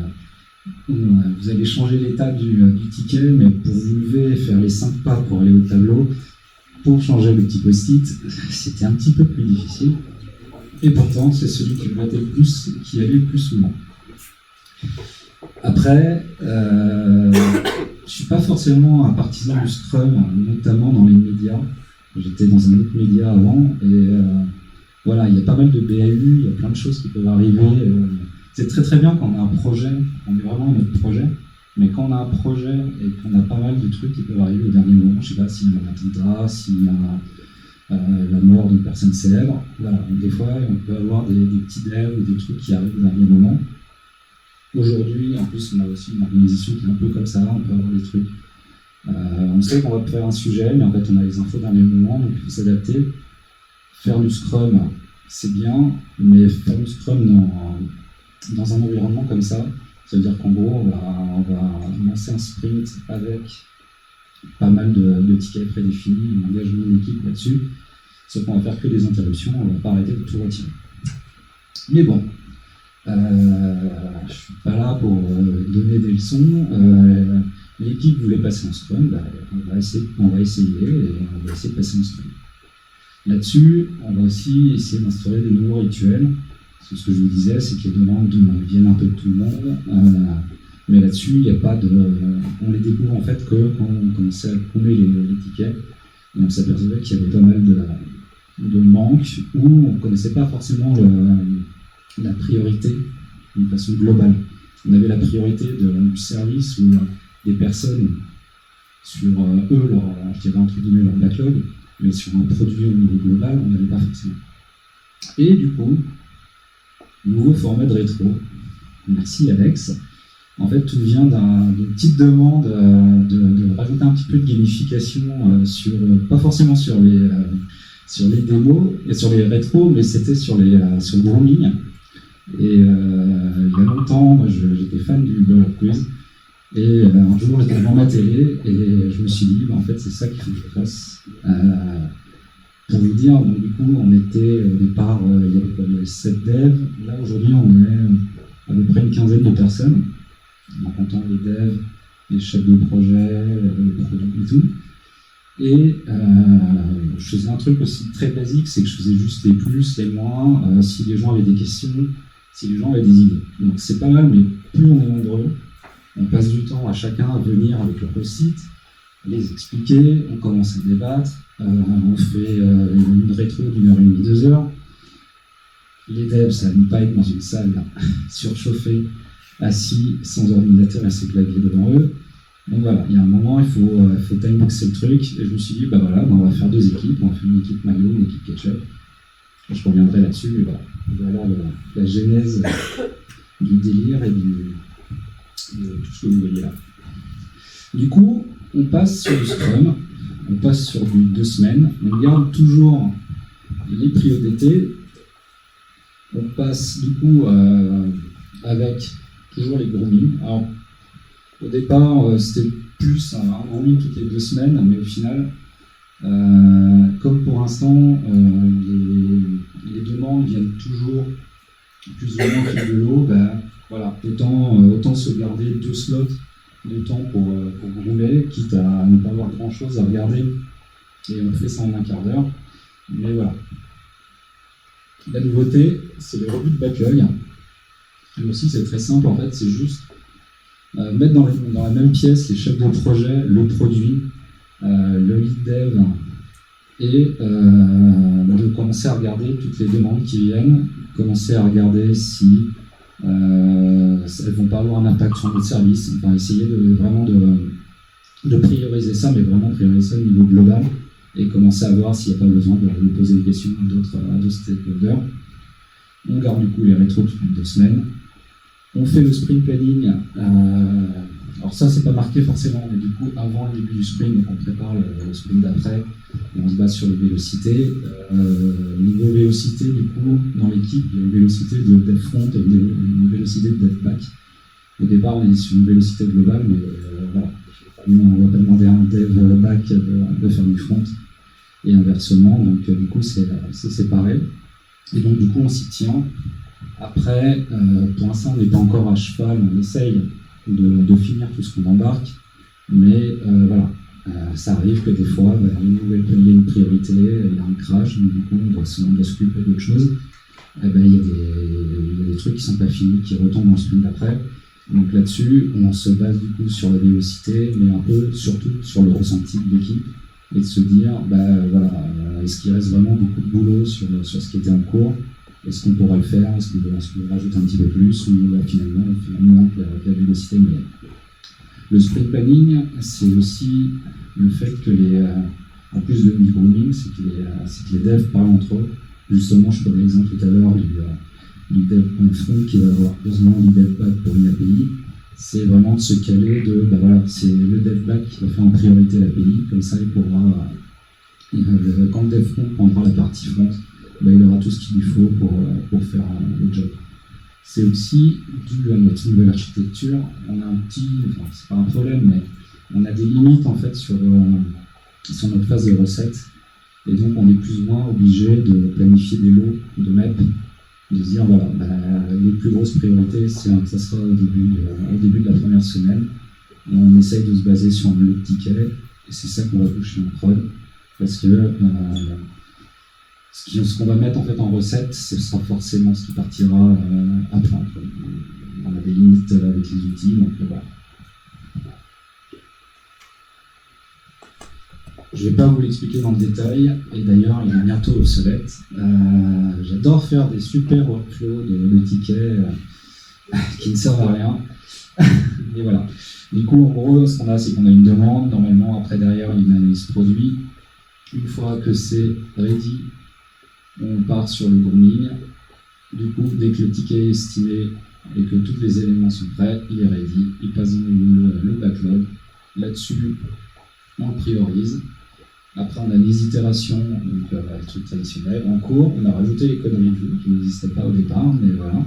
vous allez changer l'état du ticket, mais pour vous lever et faire les 5 pas pour aller au tableau, pour changer le petit post-it, c'était un petit peu plus difficile. Et pourtant, c'est celui qui allait le plus souvent. Après, je ne suis pas forcément un partisan du Scrum, notamment dans les médias. J'étais dans un autre média avant, et voilà, il y a pas mal de BAU, il y a plein de choses qui peuvent arriver. C'est très très bien quand on a un projet, on est vraiment dans notre projet, mais quand on a un projet et qu'on a pas mal de trucs qui peuvent arriver au dernier moment, je ne sais pas s'il y a un attentat, s'il y a la mort d'une personne célèbre, voilà, donc des fois on peut avoir des petits devs ou des trucs qui arrivent au dernier moment. aujourd'hui, en plus, on a aussi une organisation qui est un peu comme ça, on peut avoir des trucs. On sait qu'on va faire un sujet, mais en fait, on a les infos d'un dernier moment, donc il faut s'adapter. Faire du Scrum, c'est bien, mais faire du Scrum dans un environnement comme ça veut dire qu'en gros, on va lancer un sprint avec pas mal de tickets prédéfinis, un engagement d'équipe là-dessus, sauf qu'on va faire que des interruptions, on va pas arrêter de tout retirer. Mais bon, je suis pas là pour donner des leçons. L'équipe voulait passer en Scrum, on va essayer et on va essayer de passer en Scrum. Là-dessus, on va aussi essayer d'instaurer des nouveaux rituels. Parce que ce que je vous disais, c'est que les demandes viennent un peu de tout le monde. Mais là-dessus, il n'y a pas de. On les découvre en fait que quand on commençait à couler les tickets. Et on s'apercevait qu'il y avait pas mal de manques où on ne connaissait pas forcément la priorité d'une façon globale. On avait la priorité du service ou des personnes sur eux, je dirais entre guillemets leur backlog, mais sur un produit au niveau global, on n'avait pas forcément. Et du coup, nouveau format de rétro. Merci Alex. En fait, tout vient d'une petite demande de rajouter un petit peu de gamification pas forcément sur les démos et sur les rétros, mais c'était sur le grooming. Et il y a longtemps, moi, j'étais fan du Burger Quiz. Et un jour, j'étais devant ma télé et je me suis dit, en fait, c'est ça qu'il faut que je fasse. Pour vous dire, donc, du coup, on était au départ, il y avait quoi, il y avait 7 devs. Là, aujourd'hui, on est à peu près une quinzaine de personnes, en comptant les devs, les chefs de projet, les produits et tout. Et je faisais un truc aussi très basique, c'est que je faisais juste les plus, les moins, si les gens avaient des questions, si les gens avaient des idées. Donc c'est pas mal, mais plus on est nombreux, on passe du temps à chacun à venir avec leur post-it, les expliquer, on commence à débattre, on fait une rétro d'1h30, 2 heures. Les devs, ça n'aime pas être dans une salle surchauffée, assis, sans ordinateur et ses claviers devant eux. Donc voilà, il y a un moment, il faut timeboxer le truc, et je me suis dit, on va faire 2 équipes, on va faire une équipe maillot, une équipe ketchup. Je reviendrai là-dessus, mais voilà la genèse du délire et de tout ce que vous voyez là. Du coup, on passe sur du Scrum, on passe sur du 2 semaines, on garde toujours les priorités, on passe du coup avec toujours les grooming. Alors, au départ, c'était plus un grooming toutes les 2 semaines, mais au final, comme pour l'instant, les demandes viennent toujours plus ou moins au fil de l'eau, autant se garder 2 slots de temps pour groomer, quitte à ne pas avoir grand chose à regarder, et on fait ça en un quart d'heure. Mais voilà. La nouveauté, c'est les revues de backlog. Et aussi, c'est très simple, en fait, c'est juste mettre dans la même pièce les chefs de projet, le produit, le lead dev, et de commencer à regarder toutes les demandes qui viennent, commencer à regarder si elles vont pas avoir un impact sur notre service, enfin essayer de prioriser ça, mais vraiment prioriser ça au niveau global, et commencer à voir s'il n'y a pas besoin de poser des questions à d'autres stakeholders. On garde du coup les rétros toutes les 2 semaines. On fait le sprint planning. Alors ça, c'est pas marqué forcément, mais du coup, avant le début du sprint, donc on prépare le sprint d'après, et on se base sur les vélocités. Niveau vélocité, du coup, dans l'équipe, il y a une vélocité de dev front et une vélocité de dev back. Au départ, on est sur une vélocité globale, mais voilà. On va pas demander à un dev back de faire du front, et inversement, donc du coup, c'est séparé. Et donc, du coup, on s'y tient. Après, pour l'instant, on n'est pas encore à cheval, on essaye de finir tout ce qu'on embarque, mais voilà, ça arrive que des fois, il y a une priorité, il y a un crash, donc du coup, on doit s'occuper d'autre chose. Il y a des trucs qui ne sont pas finis, qui retombent dans le sprint d'après. Donc là-dessus, on se base du coup sur la vélocité, mais un peu surtout sur le ressenti de l'équipe, et de se dire, est-ce qu'il reste vraiment beaucoup de boulot sur ce qui était en cours? Est-ce qu'on pourra le faire? Est-ce qu'on peut rajouter un petit peu plus? Ou finalement, on fait moins que la vélocité moyenne. Le sprint planning, c'est aussi le fait que en plus de grooming, c'est que les devs parlent entre eux. Justement, je prenais l'exemple tout à l'heure du dev front qui va avoir besoin du dev back pour une API. c'est vraiment de se caler de, bah voilà, c'est le dev back qui va faire en priorité l'API, comme ça il pourra, quand le dev front prendra la partie front, bah, il aura tout ce qu'il lui faut pour faire le job. C'est aussi dû à notre nouvelle architecture, on a un petit, enfin c'est pas un problème, mais on a des limites en fait sur notre phase de recette, et donc on est plus ou moins obligé de planifier des lots de maps, de se dire voilà, bah, les plus grosses priorités, ça sera au début de la première semaine. On essaye de se baser sur le ticket, et c'est ça qu'on va toucher en prod, parce que ce qu'on va mettre en fait en recette, ce sera forcément ce qui partira après. On a des limites avec les outils, donc voilà. Je ne vais pas vous l'expliquer dans le détail, et d'ailleurs il est bientôt obsolète. J'adore faire des super workflows de tickets qui ne servent à rien. Et voilà. Du coup, en gros, ce qu'on a, c'est qu'on a une demande. Normalement, après, derrière, il y a une analyse produit. Une fois que c'est ready, on part sur le grooming. Du coup, dès que le ticket est estimé et que tous les éléments sont prêts, il est ready. Il passe dans le backlog. Là-dessus, on le priorise. Après, on a les itérations, donc le truc traditionnel. En cours, on a rajouté les code review qui n'existaient pas au départ, mais voilà.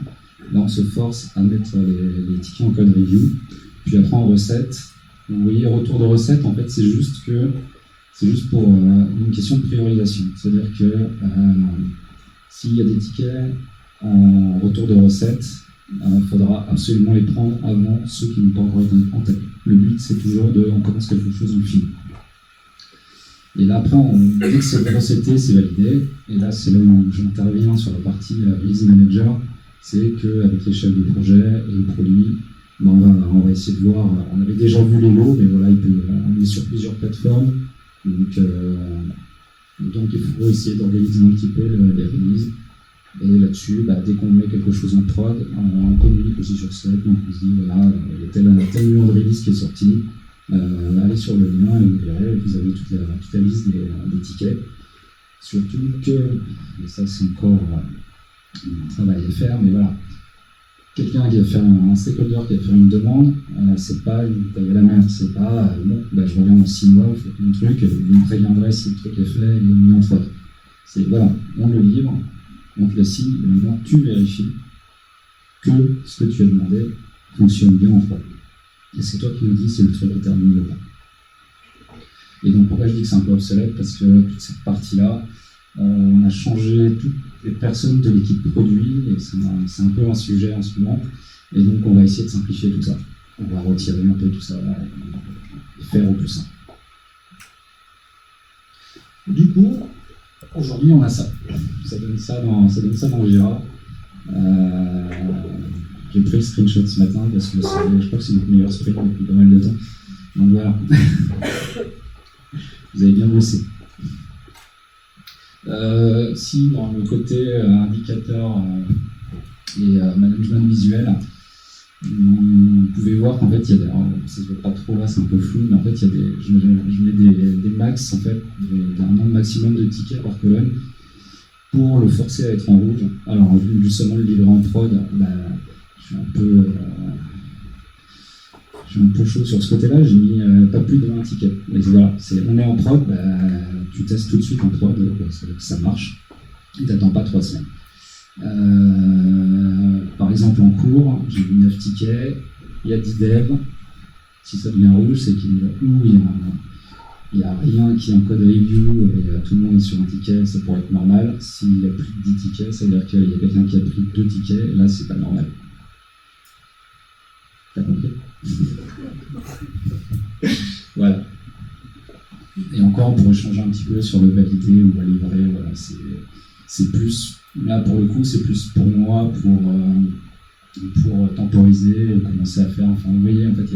Là, on se force à mettre les tickets en code review. Puis après, en recette, vous voyez, retour de recette, en fait, c'est juste pour une question de priorisation. C'est-à-dire que s'il y a des tickets en retour de recette, il faudra absolument les prendre avant ceux qui n'ont pas encore été entamés. Le but, c'est toujours on commence quelque chose, on le finit. Et là, après, dès que c'est recetté, c'est validé. Et là, c'est là où j'interviens sur la partie Release Manager. C'est qu'avec les chefs de projet et le produit, ben on va essayer de voir. On avait déjà vu les lots, mais voilà, on est sur plusieurs plateformes. Donc il faut essayer d'organiser un petit peu les releases. Et là-dessus, bah, dès qu'on met quelque chose en prod, on communique aussi sur Slack. Donc on se dit, voilà, il y a tel million de release qui est sorti. Allez sur le lien et vous verrez, vous avez toute la liste des tickets. Surtout que, et ça c'est encore un travail à faire, mais voilà, quelqu'un qui va faire un stakeholder qui va faire une demande, c'est pas une taille à la mer, c'est pas bon, bah, je reviens dans 6 mois, vous faites mon truc, vous me préviendrez si le truc est fait et mis en prod. C'est voilà, on le livre, on te le signe, et maintenant tu vérifies que ce que tu as demandé fonctionne bien en prod. Et c'est toi qui nous dis si le truc est terminé ou pas. Et donc pourquoi je dis que c'est un peu obsolète, parce que toute cette partie-là, on a changé toutes les personnes de l'équipe produit, et c'est un peu un sujet en ce moment, et donc on va essayer de simplifier tout ça. On va retirer un peu tout ça et faire au plus simple. Du coup, aujourd'hui on a ça. Ça donne ça dans Jira. J'ai pris le screenshot ce matin parce que je crois que c'est notre meilleur sprint depuis pas mal de temps. Donc voilà. Vous avez bien bossé. Si dans le côté indicateur et management visuel, vous pouvez voir qu'en fait il y a des, ça se voit pas trop là, c'est un peu flou, mais en fait il y a je mets des max en fait, un nombre maximum de tickets par colonne pour le forcer à être en rouge. Alors justement le livrer en prod, bah, je suis un peu chaud sur ce côté-là, j'ai mis pas plus de 20 tickets. Mais voilà, on est en prod, bah, tu testes tout de suite en prod, ça marche, et t'attends pas 3 semaines. Par exemple en cours, j'ai mis 9 tickets, il y a 10 devs, si ça devient rouge, c'est qu'il n'y a rien qui est en code review et tout le monde est sur un ticket, ça pourrait être normal. S'il y a plus de 10 tickets, ça veut dire qu'il y a quelqu'un qui a pris 2 tickets, et là c'est pas normal. T'as compris? Voilà. Et encore, on pourrait changer un petit peu sur le valider ou à livrer. Voilà, c'est plus, là pour le coup, c'est plus pour moi, pour temporiser et commencer à faire. Enfin, vous voyez, en fait,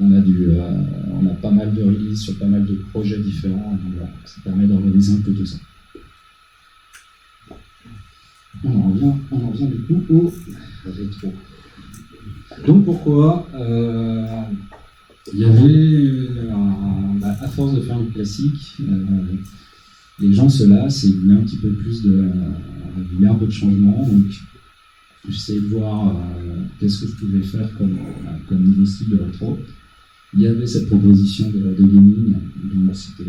on a pas mal de releases sur pas mal de projets différents. Donc voilà, ça permet d'organiser un peu tout ça. On en revient du coup au rétro. Donc pourquoi il y avait, à force de faire du classique, les gens se lassent et ils voulaient un petit peu plus voulaient un peu de changement. Donc J'essayais de voir qu'est-ce que je pouvais faire comme nouveau style de rétro. Il y avait cette proposition de gaming, donc c'était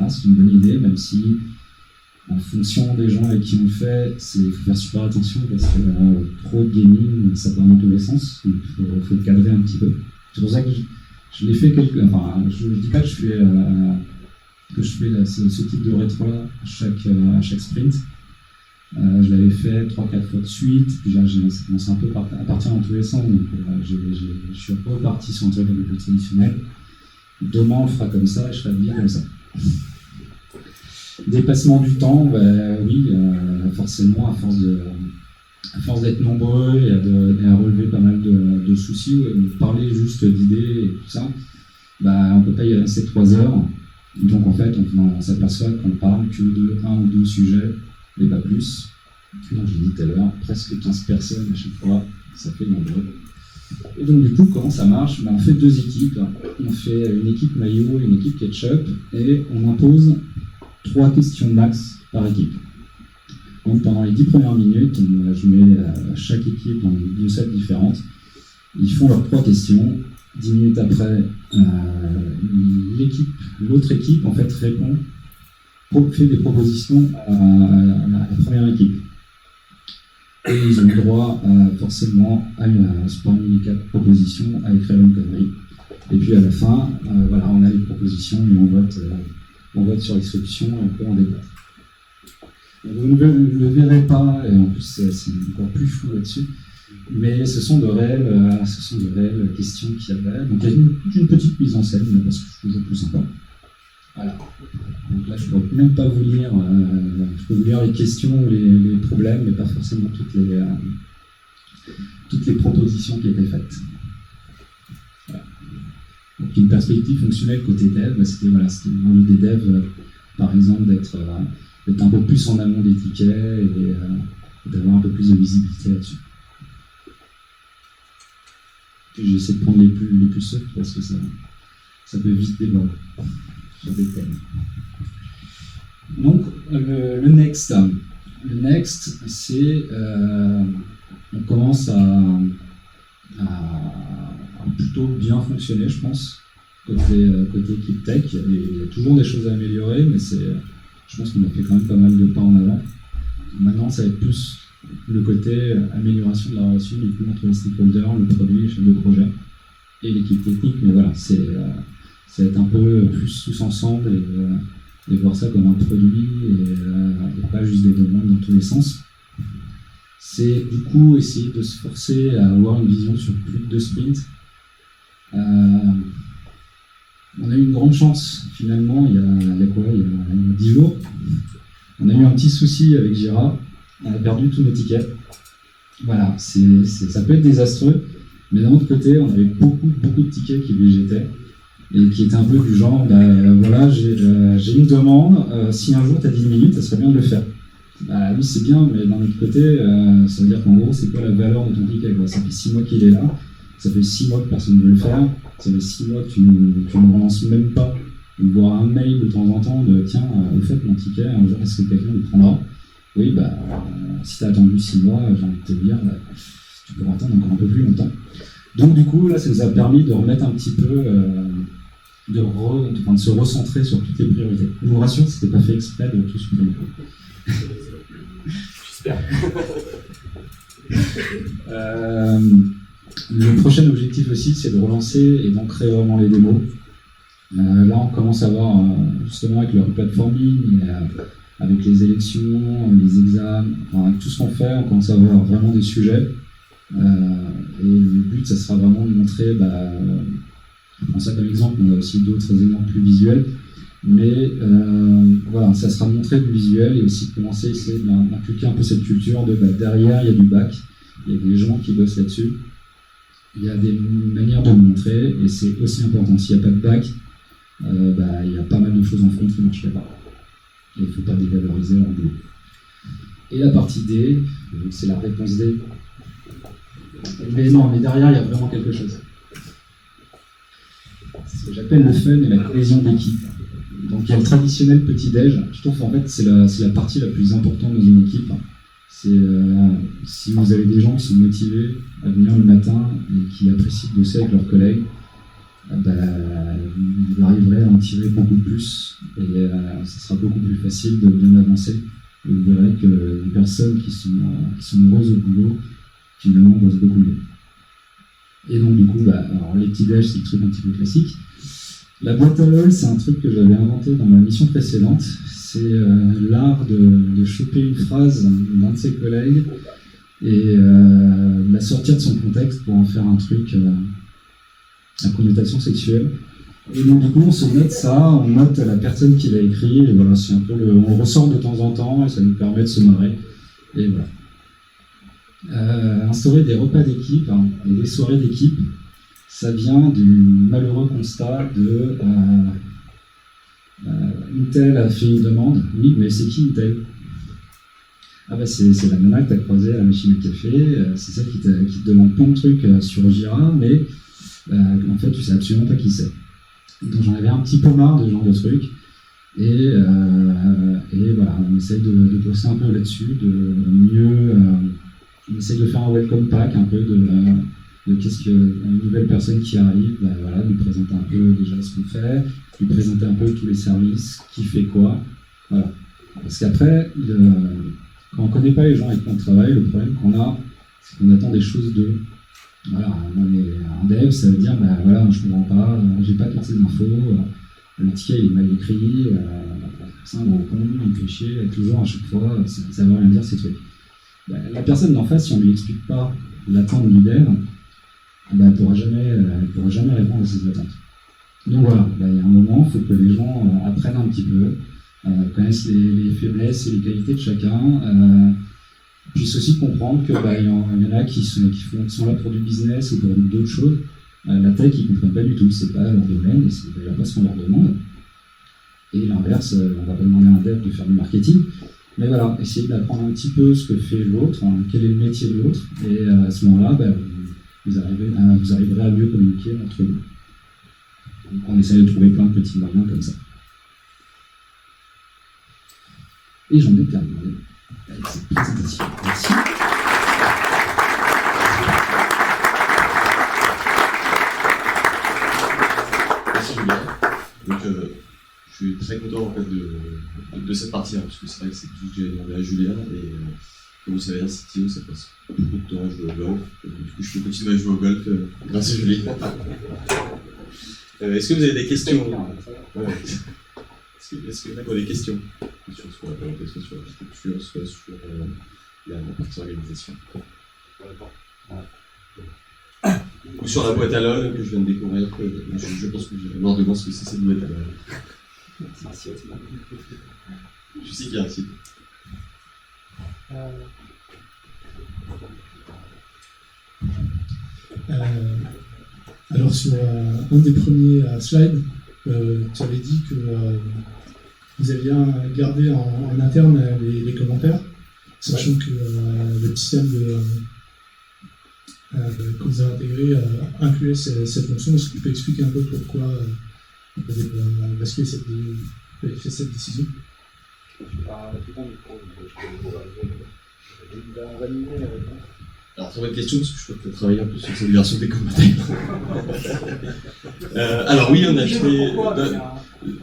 c'est une bonne idée, même si en fonction des gens avec qui on le fait, il faut faire super attention parce que trop de gaming, ça part dans tous les sens, il faut cadrer un petit peu. C'est pour ça que je l'ai fait je ne dis pas que je fais ce type de rétro-là à chaque sprint. Je l'avais fait 3-4 fois de suite, puis ça commençait un peu à partir dans tous les sens, donc je suis reparti sur un truc un peu plus traditionnel. Demain on le fera comme ça, et je ferai bien comme ça. Dépassement du temps, oui, forcément, à force d'être nombreux et à relever pas mal de soucis, parler juste d'idées et tout ça, on ne peut pas y rester 3 heures. Donc en fait, on s'aperçoit qu'on parle que de 1 ou 2 sujets, et pas plus. Donc j'ai dit tout à l'heure, presque 15 personnes à chaque fois, ça fait nombreux. Et donc du coup, comment ça marche? On fait 2 équipes. On fait une équipe maillot et une équipe ketchup, et on impose 3 questions max par équipe. Donc pendant les 10 premières minutes, je mets chaque équipe dans une salle différente. Ils font leurs 3 questions. 10 minutes après, l'autre équipe en fait répond, fait des propositions à la première équipe. Et ils ont le droit forcément parmi les 4 propositions à écrire une connerie. Et puis à la fin, on a les propositions et on vote sur l'exception et après on débat. Vous ne le verrez pas, et en plus c'est encore plus flou là-dessus, mais ce sont de réelles questions qu'il y avait. Donc il y a une petite mise en scène, parce que c'est toujours plus sympa. Voilà. Donc là je ne peux même pas vous lire, je peux vous lire les questions, les problèmes, mais pas forcément toutes les propositions qui étaient faites. Voilà. Donc une perspective fonctionnelle côté dev, c'était l'envie des devs, par exemple, d'être un peu plus en amont des tickets et d'avoir un peu plus de visibilité là-dessus. J'essaie de prendre les plus soft parce que ça peut vite déborder sur des thèmes. Donc le next. Le next, c'est on commence à plutôt bien fonctionner, je pense, côté équipe tech. Il y a toujours des choses à améliorer, mais je pense qu'on a fait quand même pas mal de pas en avant. Maintenant, ça va être plus le côté amélioration de la relation du coup entre les stakeholders, le produit, le chef de projet et l'équipe technique. Mais voilà, ça va être un peu plus tous ensemble et voir ça comme un produit et pas juste des demandes dans tous les sens. C'est du coup essayer de se forcer à avoir une vision sur plus de 2 sprints. On a eu une grande chance finalement il y a 10 jours. On a eu un petit souci avec Jira, on a perdu tous nos tickets. Voilà, ça peut être désastreux, mais d'un autre côté, on avait beaucoup de tickets qui végétaient et qui étaient un peu du genre, j'ai une demande, si un jour tu as 10 minutes, ça serait bien de le faire. Oui, c'est bien, mais d'un autre côté, ça veut dire qu'en gros, c'est quoi la valeur de ton ticket, quoi. Ça fait 6 mois qu'il est là, ça fait 6 mois que personne ne veut le faire, ça fait 6 mois que tu ne relances même pas, ou voir un mail de temps en temps de tiens, au fait, mon ticket, un jour, est-ce que quelqu'un le prendra? Oui, si tu as attendu 6 mois, j'ai envie de te dire, tu peux attendre encore un peu plus longtemps. Donc, du coup, là, ça nous a permis de remettre un petit peu, de se recentrer sur toutes les priorités. Je vous rassure, c'était pas fait exprès de tout supprimer. J'espère. Le prochain objectif aussi, c'est de relancer et d'ancrer vraiment les démos. Là, on commence à voir, justement, avec le replatforming, avec les élections, les examens, avec tout ce qu'on fait, on commence à avoir vraiment des sujets. Et le but, ça sera vraiment de montrer, je prends ça comme exemple, on a aussi d'autres exemples plus visuels, mais ça sera de montrer du visuel et aussi de commencer à essayer d'inculquer un peu cette culture de derrière, il y a du bac, il y a des gens qui bossent là-dessus, il y a des manières de le montrer, et c'est aussi important. S'il n'y a pas de bac, il y a pas mal de choses en front qui ne marchent pas. Et il ne faut pas dévaloriser leur boulot. Et la partie D, c'est la réponse D. Mais derrière, il y a vraiment quelque chose. C'est ce que j'appelle le fun et la cohésion d'équipe. Donc il y a le traditionnel petit-déj. Je trouve qu'en fait, c'est la partie la plus importante dans une équipe. Si vous avez des gens qui sont motivés à venir le matin et qui apprécient de bosser avec leurs collègues, vous arriverez à en tirer beaucoup plus et ce sera beaucoup plus facile de bien avancer. Et vous verrez que les personnes qui sont heureuses au boulot, finalement, bossent beaucoup mieux. Et donc, du coup, alors, les petits déj, c'est le truc un petit peu classique. La boîte à LOL, c'est un truc que j'avais inventé dans ma mission précédente. C'est l'art de choper une phrase d'un de ses collègues et la sortir de son contexte pour en faire un truc à connotation sexuelle. Et donc du coup on se note ça, on note la personne qui l'a écrit, et voilà, c'est un peu on ressort de temps en temps et ça nous permet de se marrer. Et voilà. Instaurer des repas d'équipe et des soirées d'équipe, ça vient du malheureux constat de une telle a fait une demande. Oui, mais c'est qui une telle? Ah bah c'est la nana que t'as croisée à la machine à café, c'est celle qui te demande plein de trucs sur Jira, mais en fait tu sais absolument pas qui c'est. Donc j'en avais un petit peu marre de ce genre de trucs, et voilà, on essaye de bosser un peu là-dessus, on essaye de faire un welcome pack un peu de qu'est-ce qu'une nouvelle personne qui arrive, voilà, lui présenter un peu déjà ce qu'on fait, lui présenter un peu tous les services, qui fait quoi, voilà. Parce qu'après, quand on connaît pas les gens avec qui on travaille, le problème qu'on a, c'est qu'on attend des choses d'eux. Voilà, un dev, ça veut dire, voilà, je comprends pas, j'ai pas toutes ces infos, le ticket il est mal écrit, c'est un gros con, il me fait chier, toujours à chaque fois, ça veut rien dire ces trucs. La personne d'en face, si on lui explique pas l'attente du dev, elle pourra jamais répondre à ses attentes. Donc voilà, il y a un moment, il faut que les gens apprennent un petit peu, connaissent les faiblesses et les qualités de chacun, puissent aussi comprendre qu'il y en a qui sont là pour du business ou pour d'autres choses. La tech, ils ne comprennent pas du tout, c'est pas leur domaine, et c'est d'ailleurs pas ce qu'on leur demande. Et l'inverse, on ne va pas demander à un dev de faire du marketing, mais voilà, essayer d'apprendre un petit peu ce que fait l'autre, quel est le métier de l'autre, et à ce moment-là, vous arriverez à mieux communiquer entre vous. Donc on essaie de trouver plein de petits moyens comme ça. Et j'en ai terminé avec cette présentation. Merci. Merci Julien. Donc je suis très content en fait de cette partie, parce que c'est vrai que c'est tout ce que j'ai demandé à Julien, et comme vous savez, un CTO ça passe beaucoup de temps à jouer au golf, et du coup je peux continuer à jouer au golf grâce à Julien. Est-ce que vous avez des questions? Ouais. Est-ce qu'il y en a qui ont des questions sur soit la présentation, soit l'architecture, soit sur la partie organisation, ou sur la boîte à LOL que je viens de découvrir, je pense que j'ai voir devant ce que c'est cette boîte à LOL. Je sais qu'il y a un site. Alors sur un des premiers slides, tu avais dit que vous aviez gardé en interne les commentaires, sachant que le système que vous avez intégré incluait cette fonction. Est-ce que tu peux expliquer un peu pourquoi vous avez fait cette décision? Alors, sur votre question, parce que je peux peut-être travailler un peu sur cette version des commentaires. Alors oui, on a acheté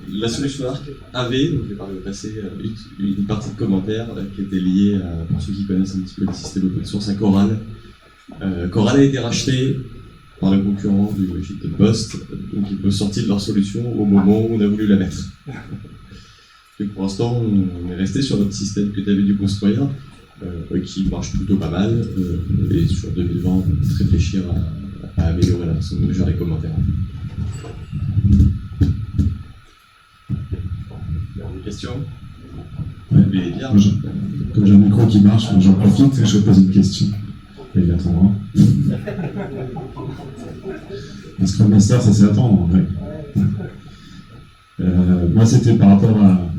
la solution Arc AV, donc j'ai par le passé une partie de commentaires qui était liée à, pour ceux qui connaissent un petit peu le système open source, à Coral. Coral a été racheté par le concurrent du logiciel de Post, donc ils peuvent sortir de leur solution au moment où on a voulu la mettre. Et pour l'instant, on est resté sur notre système que tu avais dû construire, qui marche plutôt pas mal, et sur 2020, on peut peut-être réfléchir à améliorer la façon de mesurer les commentaires. Des questions? Ouais. Les bières. Comme j'ai un micro qui marche, j'en profite et je pose une question. Et il attendra. Un Scrum Master, ça c'est attendre, ouais. Moi, c'était par rapport à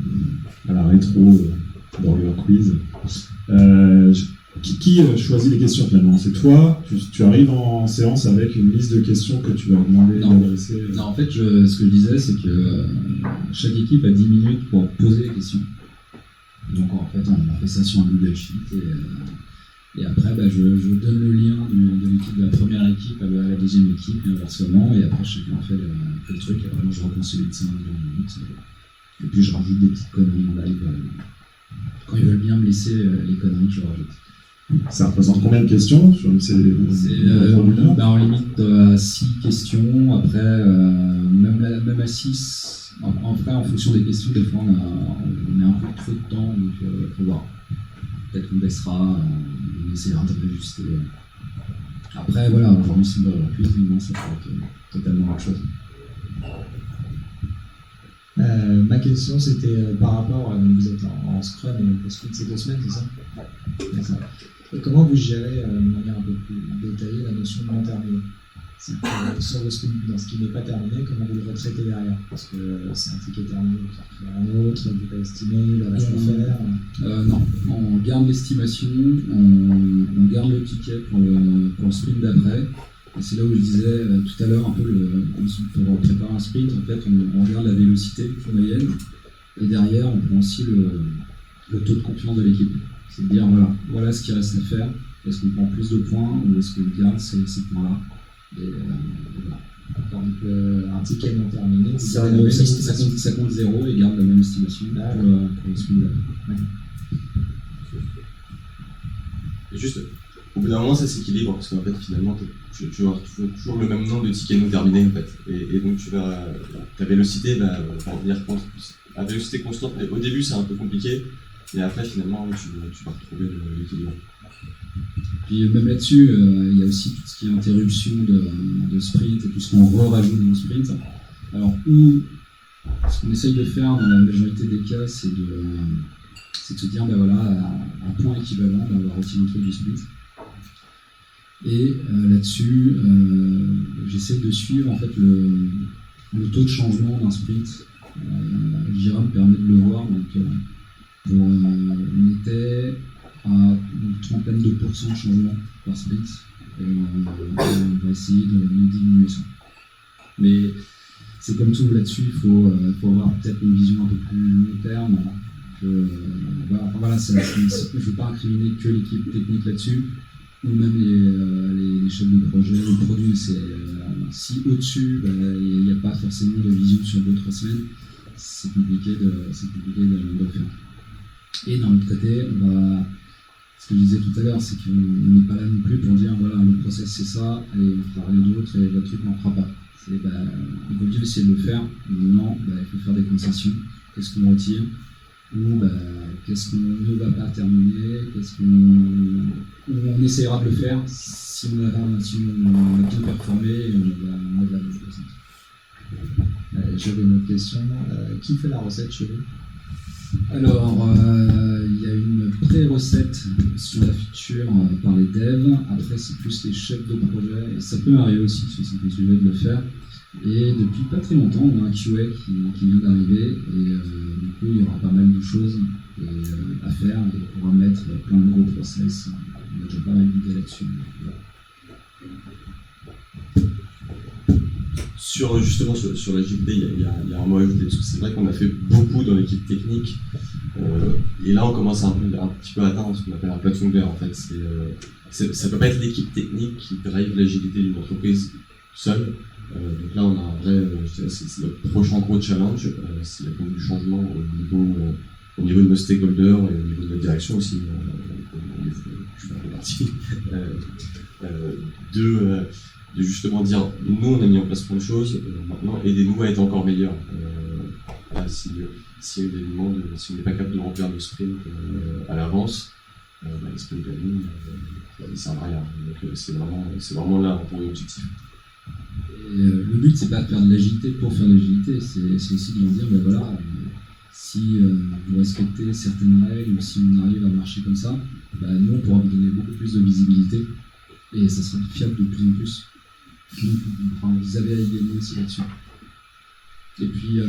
la rétro d'Oriol Quiz. Qui choisit les questions finalement? C'est toi? Tu arrives en séance avec une liste de questions que tu vas demander d'adresser? Non, en fait, ce que je disais, c'est que chaque équipe a 10 minutes pour poser les questions. Donc en fait, on a fait ça sur un Google Sheet et après, bah, je donne le lien de l'équipe de la première équipe à la deuxième équipe, et inversement, et après chacun fait le truc, et après moi je reconsolide ça en 2 minutes, et puis je rajoute des petites conneries en live. Quand ils veulent bien me laisser les conneries, je rajoute. Ça représente combien de questions sur On limite à 6 questions, après, même à 6, en fonction des questions, des fois on met un peu trop de temps, donc il faut voir. Peut-être qu'on baissera, on essaiera de réajuster. Après, voilà, aujourd'hui c'est une plus, demain ça peut être totalement autre chose. Ma question c'était par rapport, vous êtes en Scrum et le sprint c'est 2 semaines, c'est ça? C'est ça. Et comment vous gérez de manière un peu plus détaillée la notion de non terminé? Sur le sprint, dans ce qui n'est pas terminé, comment vous le retraitez derrière? Parce que c'est un ticket terminé, vous en refaites un autre, vous pouvez estimer, le reste à faire. Non, on garde l'estimation, on garde le ticket pour le sprint d'après. Et c'est là où je disais tout à l'heure, un peu pour préparer un sprint, en fait, on regarde la vélocité moyenne et derrière, on prend aussi le taux de confiance de l'équipe. C'est de dire, voilà ce qui reste à faire. Est-ce qu'on prend plus de points ou est-ce qu'on garde ces points-là? Et voilà. Donc, un ticket non terminé, ça compte 0 et garde la même estimation pour le sprint d'après. Et juste, au bout d'un moment, ça s'équilibre parce qu'en fait, finalement, tu vas retrouver toujours le même nombre de tickets non terminés en fait. Et donc, ta vélocité va revenir à vélocité constante. Et au début, c'est un peu compliqué, mais après, finalement, tu vas retrouver l'équilibre. Puis même là-dessus, il y a aussi tout ce qui est interruption de sprint et tout ce qu'on rajoute dans le sprint. Alors, ce qu'on essaye de faire dans la majorité des cas, c'est de se dire, à point équivalent, on va retirer un truc du sprint. Et là-dessus, j'essaie de suivre en fait le taux de changement d'un sprint. Jira me permet de le voir. Donc, on était à une trentaine de pourcents de changement par sprint. Et on va essayer de diminuer ça. Mais c'est comme tout là-dessus, il faut avoir peut-être une vision un peu plus long terme. Je ne veux pas incriminer que l'équipe technique là-dessus, ou même les chefs de projet, les produits. Si au-dessus, il n'y a pas forcément de vision sur 2-3 semaines, c'est compliqué de le faire. Et d'un autre côté, ce que je disais tout à l'heure, c'est qu'on n'est pas là non plus pour dire le process c'est ça, et on fera rien d'autre, et le truc on ne fera pas. Il vaut mieux essayer de le faire, non, il faut faire des concessions, qu'est-ce qu'on retire, ou qu'est-ce qu'on ne va pas terminer, on essaiera de le faire si on a bien performé, et on a de la bonne personne. J'avais une autre question. Qui fait la recette chez vous? Alors, il y a une pré-recette sur la feature par les devs. Après, c'est plus les chefs de projet. Et ça peut arriver aussi sur certains sujets de le faire. Et depuis pas très longtemps, on a un QA qui vient d'arriver. Et du coup, il y aura pas mal de choses à faire. Et on pourra mettre plein de gros process. On a déjà pas mal d'idées là-dessus. Justement sur l'agilité, il y a un mot à ajouter, parce que c'est vrai qu'on a fait beaucoup dans l'équipe technique, et là on commence un petit peu à atteindre ce qu'on appelle un plafond de verre en fait. Ça peut pas être l'équipe technique qui drive l'agilité d'une entreprise seule. Donc là on a un vrai, c'est notre prochain gros challenge, c'est la conduite du changement au niveau de nos stakeholders et au niveau de notre direction aussi. Je fais un peu partie. De justement dire, nous on a mis en place plein de choses, maintenant aidez-nous à être encore meilleurs. Si on n'est pas capable de remplir le sprint à l'avance, le sprint planning ne sert à rien. Donc c'est vraiment là pour l'objectif. Le but c'est pas de faire de l'agilité pour faire de l'agilité, c'est aussi de leur dire si vous respectez certaines règles ou si on arrive à marcher comme ça, nous on pourra vous donner beaucoup plus de visibilité et ça sera fiable de plus en plus. Vous avez à y gagner aussi là-dessus. Et puis,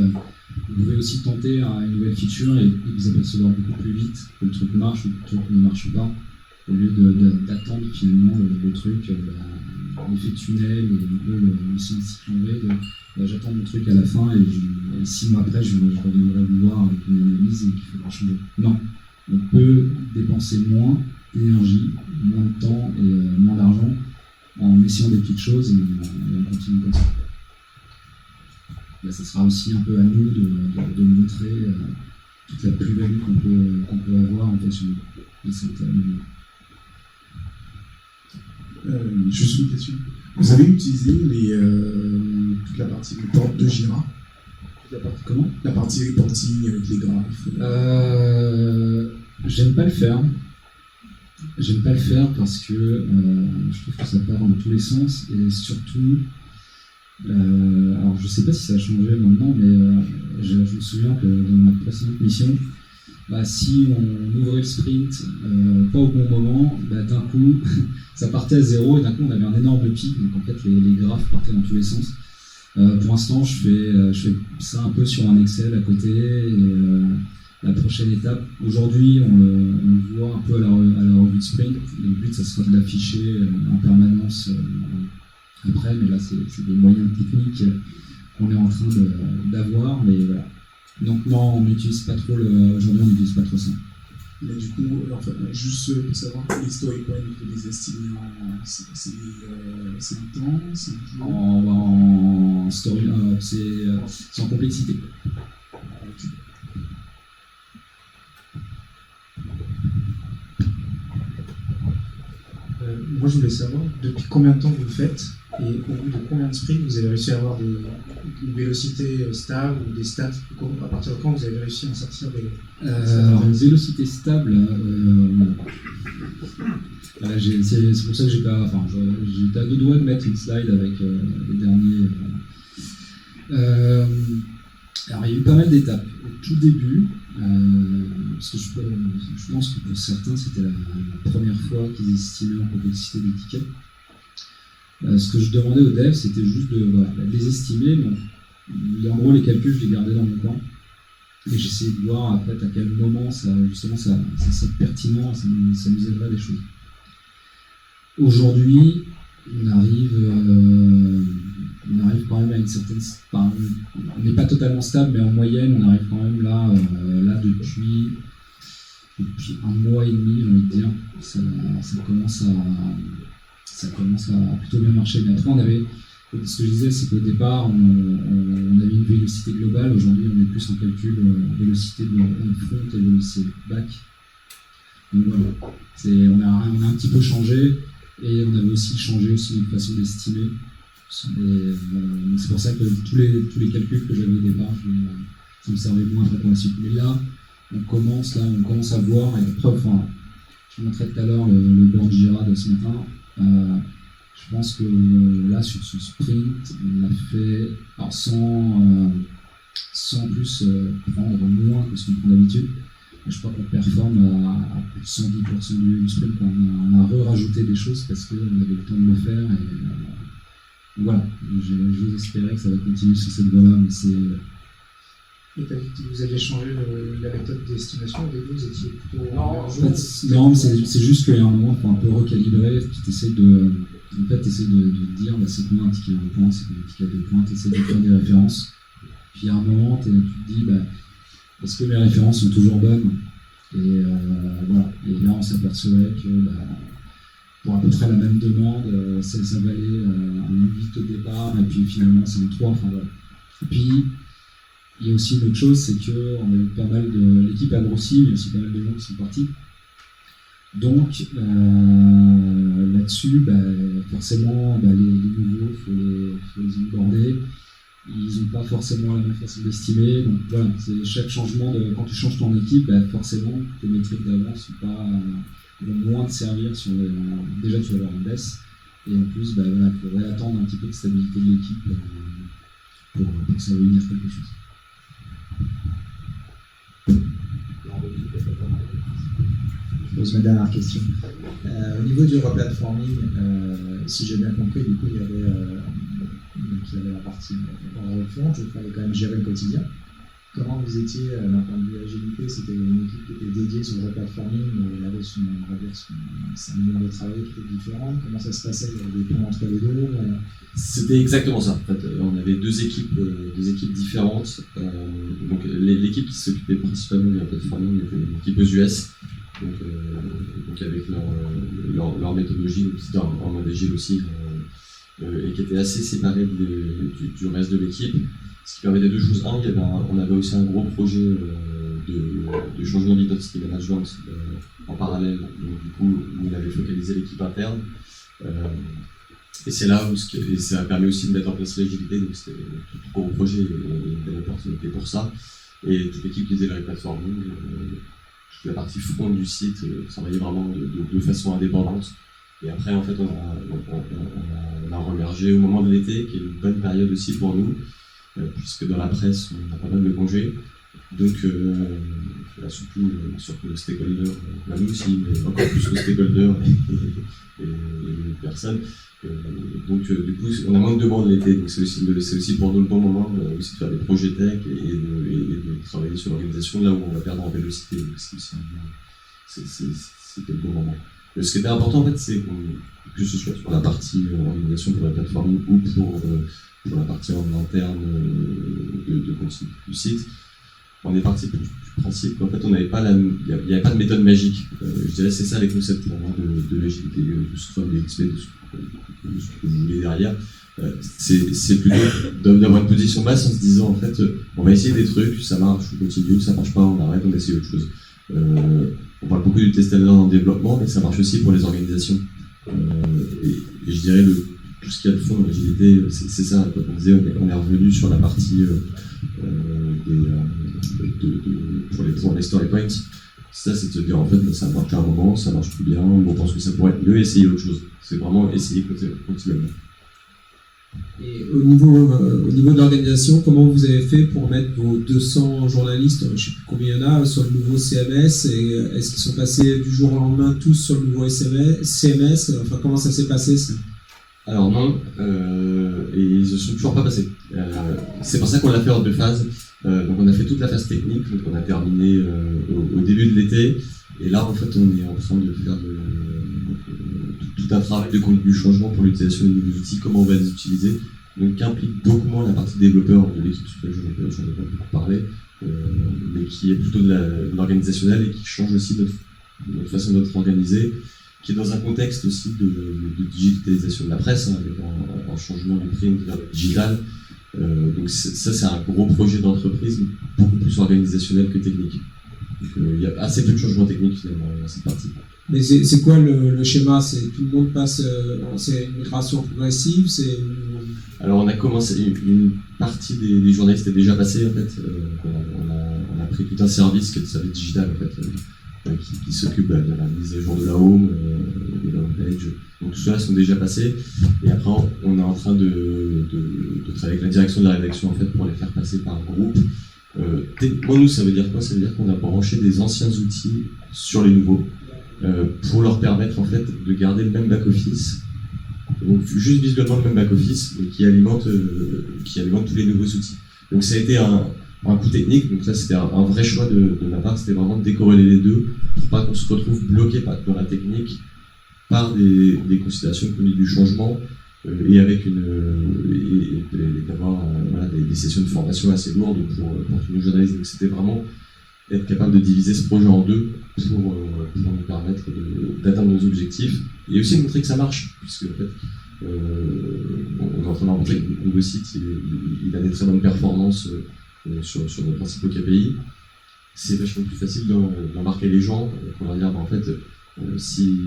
vous pouvez aussi tenter une nouvelle feature et vous apercevoir beaucoup plus vite que le truc marche ou que le truc ne marche pas, au lieu d'attendre finalement le truc, l'effet tunnel, le cycle en V, j'attends mon truc à la fin et 6 mois après, je reviendrai vous voir avec une analyse et qu'il faudra changer. Non, on peut dépenser moins d'énergie, moins de temps et moins d'argent en essayant des petites choses et on continue comme ça. Là, ça sera aussi un peu à nous de montrer toute la plus-value qu'on peut avoir en fonction de cette Juste une question. Vous avez utilisé toute la partie report de Jira? La partie comment? La partie reporting avec les graphes. J'aime pas le faire. J'aime pas le faire parce que je trouve que ça part dans tous les sens et surtout, alors je sais pas si ça a changé maintenant, mais je me souviens que dans ma précédente mission, si on ouvrait le sprint pas au bon moment, d'un coup ça partait à zéro et d'un coup on avait un énorme pic, donc en fait les graphes partaient dans tous les sens. Pour l'instant je fais ça un peu sur un Excel à côté et la prochaine étape, aujourd'hui on le voit un peu à la revue de sprint, le but ça sera de l'afficher en permanence après, mais là c'est des moyens techniques qu'on est en train d'avoir, mais voilà. Donc non, on n'utilise pas trop aujourd'hui on n'utilise pas trop ça. Mais du coup, enfin, juste pour savoir, les story points, il faut les estimer c'est un temps, c'est un jour. En story, c'est en complexité. Moi, je voulais savoir depuis combien de temps vous le faites et au bout de combien de sprints vous avez réussi à avoir une vélocité stable ou des stats. À partir de quand vous avez réussi à en sortir des alors, une vélocité stable, c'est pour ça que j'étais à deux doigts de mettre une slide avec les derniers. Alors, il y a eu pas mal d'étapes. Au tout début, parce que je pense que pour certains, c'était la première fois qu'ils estimaient la complexité des tickets. Ce que je demandais aux devs, c'était juste de les estimer. Donc, en gros, les calculs, je les gardais dans mon coin. Et j'essayais de voir en fait, à quel moment ça serait pertinent, ça nous aiderait des choses. Aujourd'hui, on arrive quand même à une certaine... on n'est pas totalement stable, mais en moyenne, on arrive quand même là depuis un mois et demi, j'ai envie de dire. Ça commence à plutôt bien marcher. Mais après, ce que je disais, c'est qu'au départ, on avait une vélocité globale. Aujourd'hui, on est plus en calcul vélocité de front et vélocité back. Donc voilà, on a un petit peu changé. Et on avait aussi changé notre façon d'estimer. C'est pour ça que tous les calculs que j'avais au départ, ça me servait moins pour la suite. Mais là, on commence à voir, et la preuve, je vous montrais tout à l'heure le board Jira de ce matin. Je pense que là, sur ce sprint, on a fait, alors sans plus prendre moins que ce qu'on prend d'habitude. Je crois qu'on performe à plus de 110% du sprint. On a rajouté des choses parce qu'on avait le temps de le faire. Et voilà, j'ose espérer que ça va continuer sur cette voie-là. Mais c'est... Et t'as dit que vous aviez changé la méthode d'estimation, au début vous étiez plutôt... Non, c'est juste qu'il y a un moment, il faut un peu recalibrer. Tu essaies de dire c'est combien un ticket à 1 point, c'est combien un ticket à 2 points, tu essaies de faire des références. Puis à un moment, tu te dis est-ce que mes références sont toujours bonnes? Et voilà. Et là, on s'apercevait que pour à peu près la même demande, ça valait un 8 au départ, et puis finalement, c'est un 3. Enfin, voilà. Et puis, il y a aussi une autre chose, c'est qu'on a eu pas mal de... L'équipe a grossi, mais il y a aussi pas mal de gens qui sont partis. Donc, là-dessus, forcément, les nouveaux, il faut les onboarder. Ils n'ont pas forcément la même façon d'estimer. Donc voilà, c'est chaque changement, quand tu changes ton équipe, forcément, tes métriques d'avance vont moins te servir sur déjà tu vas avoir une baisse. Et en plus, il faudrait attendre un petit peu de stabilité de l'équipe pour que ça veuille dire quelque chose. Je pose ma dernière question. Au niveau du replatforming, si j'ai bien compris, du coup, il y avait la partie en refonte, il fallait quand même gérer le quotidien. Comment vous étiez d'un point de vue agilité? C'était une équipe qui était dédiée sur le replatforming, mais elle avait sa manière de travailler qui était différente. Comment ça se passait? Il y avait des ponts entre les deux? C'était exactement ça. En fait, on avait deux équipes différentes. Donc l'équipe qui s'occupait principalement du replatforming était l'équipe aux US. donc avec leur méthodologie, en mode agile aussi, et qui était assez séparée du reste de l'équipe, ce qui permettait deux choses. Un, on avait aussi un gros projet de changement d'identity management en parallèle, donc du coup où il avait focalisé l'équipe interne. Et c'est là où et ça a permis aussi de mettre en place l'agilité, donc c'était tout gros projet et une belle opportunité pour ça. Et toute l'équipe qui faisait le replatforming, toute la partie front du site, travaillait vraiment de façon indépendante. Et après, en fait, on a remergé au moment de l'été, qui est une bonne période aussi pour nous, puisque dans la presse, on a pas mal de congés. Donc, surtout le stakeholder, nous aussi, mais encore plus le stakeholder et les personnes. Donc, du coup, on a moins de demandes l'été, donc c'est aussi pour nous le bon moment aussi de faire des projets tech et de travailler sur l'organisation là où on va perdre en vélocité. Donc, c'était le bon moment. Ce qui était important, en fait, c'est que ce soit sur la partie organisation pour la plateforme ou pour la partie en interne de contenu du site, on est parti du principe qu'en fait, il n'y avait pas de méthode magique. Je dirais c'est ça les concepts pour moi de l'agilité, de Scrum, des XP, de ce que vous voulez derrière. C'est plutôt d'avoir une position basse en se disant, en fait, on va essayer des trucs, ça marche, on continue, ça marche pas, on arrête, on essaie autre chose. On parle beaucoup du test and learn en développement, mais ça marche aussi pour les organisations. Et je dirais tout ce qu'il y a de fond dans l'agilité, c'est ça. Quand on disait, on est revenu sur la partie pour les story points. Ça, c'est de se dire, en fait, ça marche à un moment, ça marche plus bien, on pense que ça pourrait être mieux, essayer autre chose. C'est vraiment essayer continuellement. Et au niveau de l'organisation, comment vous avez fait pour mettre vos 200 journalistes, je ne sais plus combien il y en a, sur le nouveau CMS, et est-ce qu'ils sont passés du jour au lendemain tous sur le nouveau CMS? Enfin, comment ça s'est passé ça? Alors non, et ils ne sont toujours pas passés. C'est pour ça qu'on l'a fait en deux phases. Donc on a fait toute la phase technique, donc on a terminé au début de l'été, et là en fait on est en train de faire tout un travail de conduite du changement pour l'utilisation des nouveaux outils, comment on va les utiliser, donc qui implique beaucoup moins la partie développeur de l'équipe sur laquelle j'en ai pas beaucoup parlé, mais qui est plutôt de l'organisationnel et qui change aussi notre façon d'être organisé, qui est dans un contexte aussi de digitalisation de la presse, hein, avec un changement du print vers le digital. Donc ça c'est un gros projet d'entreprise, beaucoup plus organisationnel que technique. Donc il y a assez peu de changements techniques finalement dans cette partie. Mais c'est quoi le schéma? C'est tout le monde passe, c'est une migration progressive, Alors on a commencé, une partie des journalistes est déjà passée en fait. On a pris tout un service qui est le service digital en fait, qui s'occupe de la mise à jour de la home, de la homepage. Donc tout cela sont déjà passés. Et après on est en train de travailler avec la direction de la rédaction en fait pour les faire passer par groupe. Techniquement nous ça veut dire quoi? Ça veut dire qu'on a branché des anciens outils sur les nouveaux. Pour leur permettre en fait de garder le même back-office, donc juste visuellement le même back-office, mais qui alimente tous les nouveaux outils. Donc ça a été un coup technique, donc ça c'était un vrai choix de ma part, c'était vraiment de décorréler les deux, pour pas qu'on se retrouve bloqué dans la technique par des considérations connues du changement, et avec d'avoir des sessions de formation assez lourdes pour tous nos journalistes. Donc c'était vraiment être capable de diviser ce projet en deux pour nous permettre d'atteindre nos objectifs et aussi montrer que ça marche, puisque en fait on est en train d'inventer un nouveau site, il a des très bonnes performances sur nos principaux KPI. C'est vachement plus facile d'embarquer les gens pour leur dire en fait si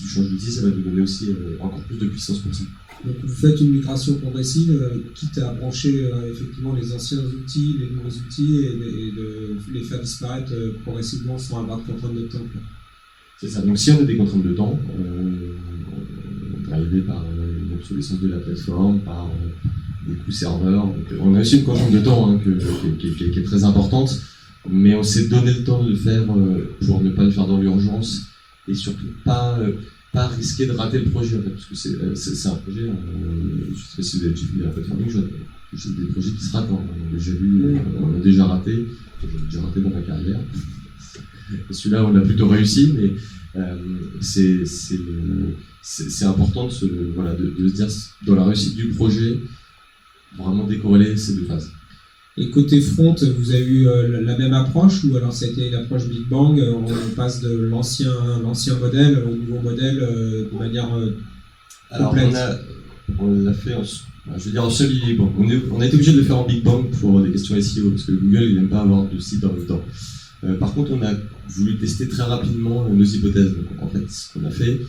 tu changes d'outil, ça va te donner aussi encore plus de puissance pour ça. Donc vous faites une migration progressive, quitte à brancher effectivement les anciens outils, les nouveaux outils, et de les faire disparaître progressivement sans avoir de contraintes de temps. C'est ça, donc si on a des contraintes de temps, on est arrivé par une obsolescence de la plateforme, par des coûts serveurs, donc on a aussi une contrainte de temps qui est très importante, mais on s'est donné le temps de le faire pour ne pas le faire dans l'urgence, et surtout pas risquer de rater le projet en fait, parce que c'est un projet, je ne sais pas si vous avez déjà vu la plateforme, c'est des projets qui se ratent, on a déjà raté, j'ai déjà raté dans ma carrière. Et celui-là on a plutôt réussi, mais c'est important de se dire dans la réussite du projet, vraiment décorréler ces deux phases. Et côté front, vous avez eu la même approche ou alors ça a été une approche Big Bang, on passe de l'ancien modèle au nouveau modèle de manière Alors complète. on l'a fait en seul libre. On a été obligé de le faire en Big Bang pour des questions SEO parce que Google il n'aime pas avoir de site en même temps. Par contre, on a voulu tester très rapidement nos hypothèses. Donc, en fait, ce qu'on a fait,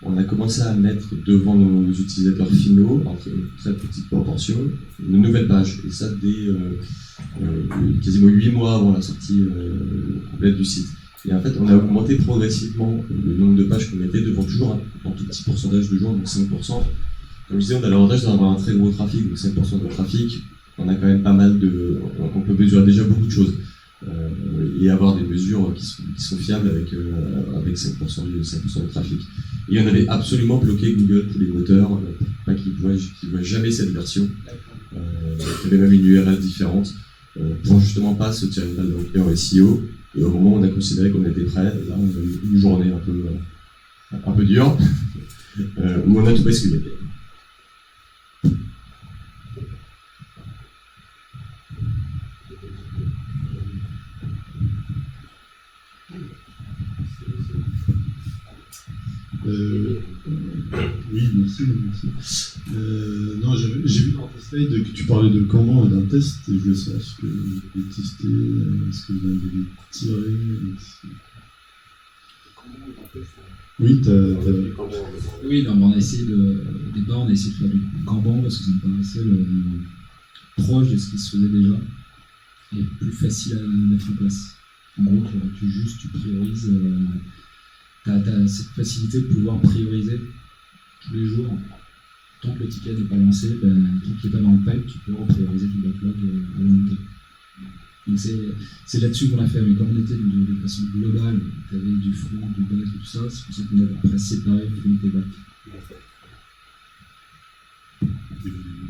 on a commencé à mettre devant nos utilisateurs finaux, en très petite proportion, une nouvelle page. Et ça, dès quasiment 8 mois avant la sortie complète du site. Et en fait, on a augmenté progressivement le nombre de pages qu'on mettait devant toujours un tout petit pourcentage de gens, donc 5%. Comme je disais, on a l'avantage d'avoir un très gros trafic, donc 5% de trafic. On a quand même pas mal de... On peut mesurer déjà beaucoup de choses. Et avoir des mesures qui sont fiables avec 5% de trafic. Et on avait absolument bloqué Google tous les moteurs pour pas qu'ils voient jamais cette version. Il y avait même une URL différente pour justement pas se tirer une balle dans le pied en SEO. Et au moment où on a considéré qu'on était prêt, là on a eu une journée un peu dure où on a tout basculé. Oui, merci. Non, j'ai vu dans tes slides que tu parlais de Kanban et d'un test, et je voulais savoir ce que vous avez testé, ce que vous avez tiré. Oui, Oui, non, on a essayé au départ, on a essayé de faire du Kanban parce que ça me paraissait proche de ce qui se faisait déjà et plus facile à mettre en place. En gros, tu priorises. T'as cette facilité de pouvoir prioriser tous les jours. Tant que le ticket n'est pas lancé, tant qu'il n'est pas dans le pipe, tu peux prioriser ton backlog à volonté. Donc c'est là-dessus qu'on l'a fait, mais comme on était de façon globale, tu avais du front, du back et tout ça, c'est pour ça qu'on a après séparé front et back.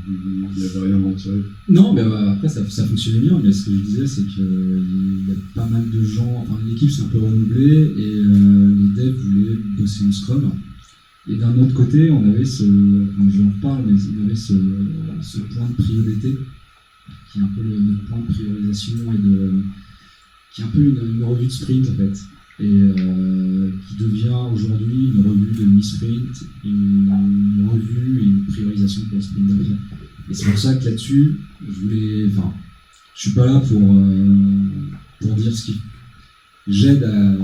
Il n'y avait rien à en tirer. Non, mais après ça fonctionnait bien, mais ce que je disais c'est qu'il y a pas mal de gens, enfin l'équipe s'est un peu renouvelée et les devs voulaient bosser en Scrum. Et d'un autre côté, on avait j'en reparle, mais on avait ce point de priorité qui est un peu notre point de priorisation qui est un peu une revue de sprint en fait. Et qui devient aujourd'hui une revue de mi-sprint, une revue et une priorisation pour le sprint d'après. Et c'est pour ça que là-dessus, je suis pas là pour dire ce qui j'aide à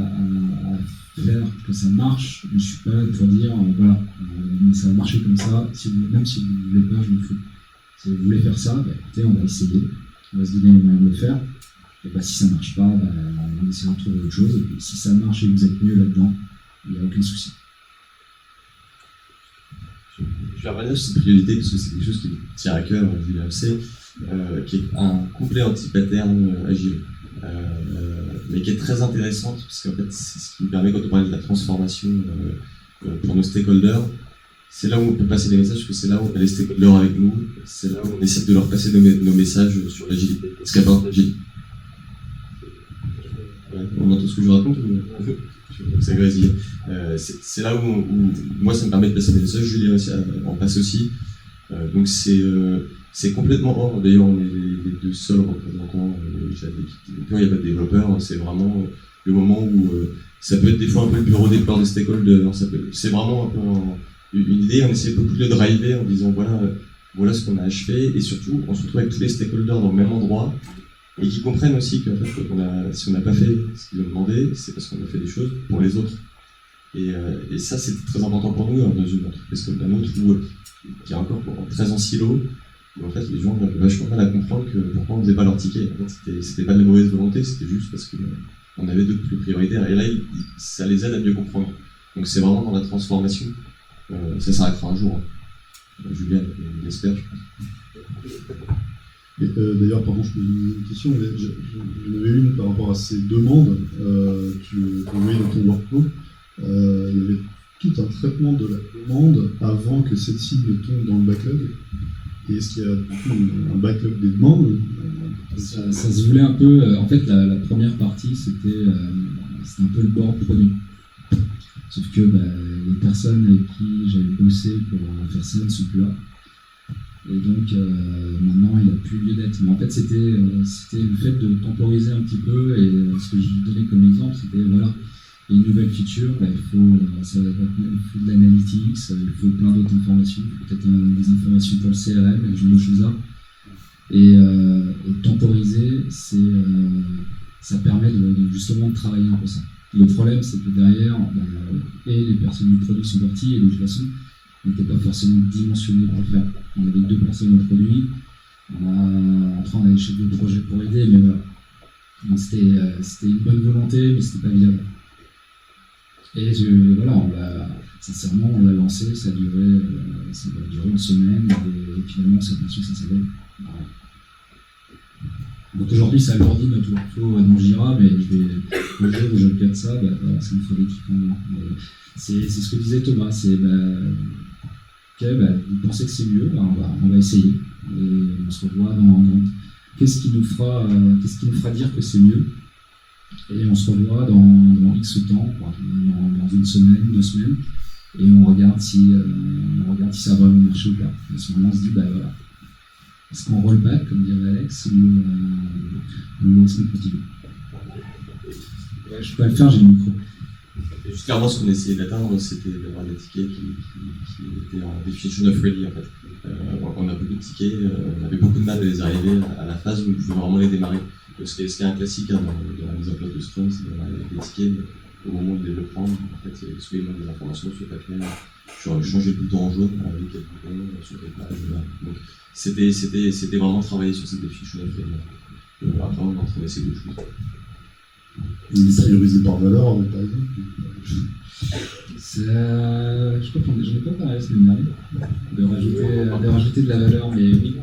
faire que ça marche, mais je suis pas là pour dire voilà, mais ça va marcher comme ça, même si vous ne voulez pas, je m'en fous. Si vous voulez faire ça, écoutez, on va essayer, on va se donner les moyens de le faire. Et si ça ne marche pas, on essaiera de trouver autre chose. Et si ça marche et que vous êtes mieux là-dedans, il n'y a aucun souci. Je vais revenir sur cette priorité parce que c'est quelque chose qui me tient à cœur, vu l'AMC, qui est un complet anti-pattern agile, mais qui est très intéressante parce qu'en fait, c'est ce qui nous permet, quand on parle de la transformation pour nos stakeholders, c'est là où on peut passer des messages, parce que c'est là où on a les stakeholders avec nous, c'est là où on essaie de leur passer nos messages sur l'agilité. Ce qu'apporte l'agilité. On entend ce que je raconte ou ça grésille. C'est là où moi ça me permet de passer des messages, Julien aussi en passe aussi. Donc c'est complètement hors. D'ailleurs on est les deux seuls représentants de l'équipe. Il n'y a pas de développeurs, c'est vraiment le moment où ça peut être des fois un peu le bureau des pleurs des stakeholders. C'est vraiment un peu une idée, on essaie beaucoup de le driver en disant voilà ce qu'on a achevé et surtout on se retrouve avec tous les stakeholders dans le même endroit. Et qui comprennent aussi qu'en fait, si on n'a pas fait ce qu'ils ont demandé, c'est parce qu'on a fait des choses pour les autres. Et ça, c'est très important pour nous dans une entreprise comme la nôtre, qui est encore très en silo, où en fait, les gens ont vachement mal à comprendre pourquoi on ne faisait pas leur ticket. En fait, c'était pas de la mauvaise volonté, c'était juste parce qu'on avait d'autres plus prioritaires. Et là, ça les aide à mieux comprendre. Donc c'est vraiment dans la transformation. Ça s'arrêtera un jour. Julien l'espère, je pense. D'ailleurs, par contre, je peux vous poser une question. J'en avais une par rapport à ces demandes. Tu voyais dans ton workflow, il y avait tout un traitement de la demande avant que celle-ci ne tombe dans le backlog. Et est-ce qu'il y a un backlog des demandes? Ça se voulait un peu. En fait, la première partie, c'était un peu le board produit. Sauf que les personnes avec qui j'avais bossé pour faire ça ne sont plus là. Et donc maintenant il a plus lieu d'être. Mais en fait, c'était le fait de temporiser un petit peu, et ce que je donnais comme exemple, c'était voilà, une nouvelle feature, il faut de l'analytics, il faut plein d'autres informations, peut-être des informations pour le CRM, et ce genre de choses-là. Et temporiser, ça permet justement de travailler un peu ça. Le problème, c'est que derrière, et les personnes du produit sont parties, et de toute façon, on n'était pas forcément dimensionné pour le faire. On avait 2 personnes au produit, on a des chefs de projet pour aider, mais voilà. Donc c'était une bonne volonté, mais c'était pas viable. Et voilà, sincèrement, on l'a lancé, ça a duré une semaine, et finalement, on s'est aperçu que ça savait. Voilà. Donc aujourd'hui, ça alourdit notre workflow dans Jira, mais le jour où je le cadre ça, voilà, ça me faut l'équipement. C'est ce que disait Thomas, c'est vous pensez que c'est mieux, on va essayer. Et on se revoit dans qu'est-ce qui nous fera dire que c'est mieux. Et on se revoit dans X temps, dans une semaine, 2 semaines, et on regarde si ça a vraiment marché ou pas. À ce moment, on se dit, voilà. Est-ce qu'on roll back, comme dirait Alex, ou est-ce qu'on continue? Je peux pas le faire, j'ai le micro. Juste clairement, ce qu'on essayait d'atteindre, c'était d'avoir des tickets qui étaient en definition of ready, en fait. On a beaucoup de tickets, on avait beaucoup de mal à les arriver à la phase où on pouvait vraiment les démarrer. Ce qui est un classique dans la mise en place de Scrum, c'est d'avoir des tickets au moment du développement. En fait, soit il manque des informations sur pas clair, changer le bouton en jaune avec quel bouton, sur quelle page. Voilà. Donc c'était vraiment travailler sur cette definition of ready. Après, on est en train d'essayer d'autres choses. Vous les priorisez par valeur, par exemple? Je crois que j'en ai pas parlé la semaine dernière, de rajouter de la valeur, mais oui,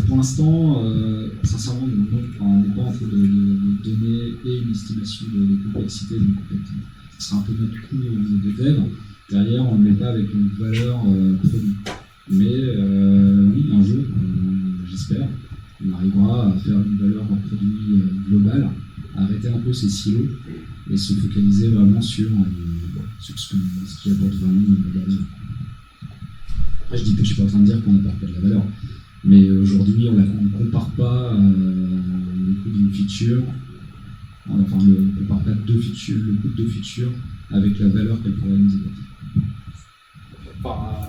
pour l'instant, sincèrement, on n'est pas en train de donner une estimation de complexité, donc ce sera un peu notre coût de dev. Derrière, on ne met pas avec une valeur produit. Mais oui, un jour, j'espère, on arrivera à faire une valeur produit globale, arrêter un peu ces silos et se focaliser vraiment sur ce qui apporte vraiment de la valeur. Après, je ne suis pas en train de dire qu'on n'apporte pas de la valeur, mais aujourd'hui, on ne compare pas le coût d'une feature, on ne compare pas le coût de 2 features avec la valeur qu'elle pourrait nous apporter.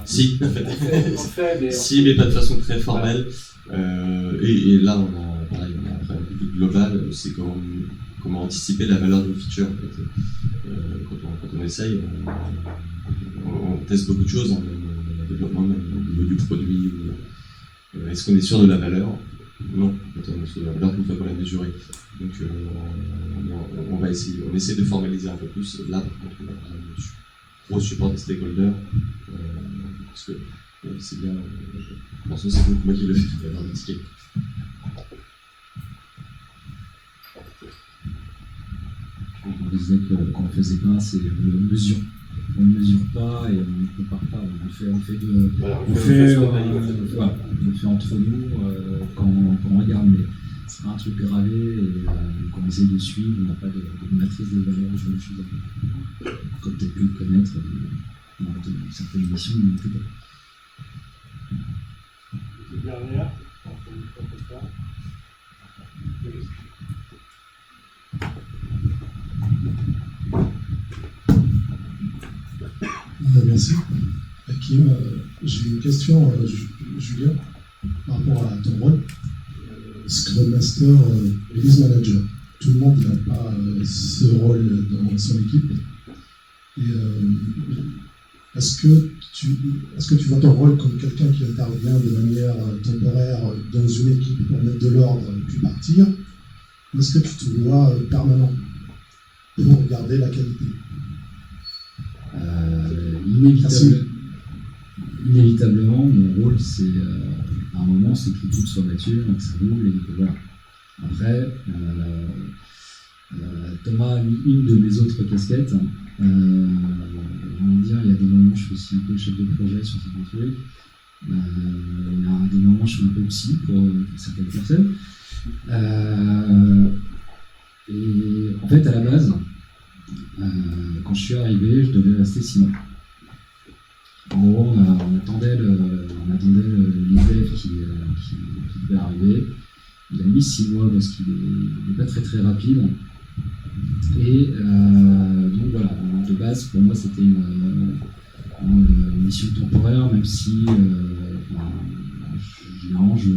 Si, en fait. Si, mais pas de façon très formelle. Et là, on a un peu plus global, c'est comment anticiper la valeur d'une feature. En fait. Quand on essaye, on teste beaucoup de choses, le développement, au niveau du produit. Est-ce qu'on est sûr de la valeur? Non, on est sûr de la valeur qu'une fois qu'on l'a mesurée. Donc on va essayer, on essaie de formaliser un peu plus. Là, par contre, on a besoin de gros support des stakeholders, parce que c'est bien, je pense que c'est beaucoup moi qui le fais, d'avoir des tickets. On disait qu'on ne faisait pas, c'est on ne mesure pas et on ne compare pas, on fait entre nous quand on regarde, mais c'est pas un truc gravé et qu'on essaie de suivre, on n'a pas de matrice des valeurs, je me suis comme tu as pu le connaître dans certaines émissions, mais en tout cas. Dernière, merci. Hakim, j'ai une question, Julien, par rapport à ton rôle. Scrum Master, Release Manager. Tout le monde n'a pas ce rôle dans son équipe. Et est-ce que tu vois ton rôle comme quelqu'un qui intervient de manière temporaire dans une équipe pour mettre de l'ordre et puis partir? Ou est-ce que tu te vois permanent pour garder la qualité? Inévitablement, mon rôle, c'est à un moment, c'est que l'équipe soit mature, que ça roule et que voilà. Après, Thomas a mis une de mes autres casquettes. On va dire, il y a des moments où je suis aussi un peu chef de projet sur certains trucs. Il y a des moments où je suis un peu psy pour certaines personnes. Et en fait, à la base, quand je suis arrivé, je devais rester 6 mois. En gros, on attendait l'IDEF qui devait arriver. Il a mis 6 mois parce qu'il n'est pas très très rapide. Et donc voilà, de base, pour moi, c'était une mission temporaire, même si généralement je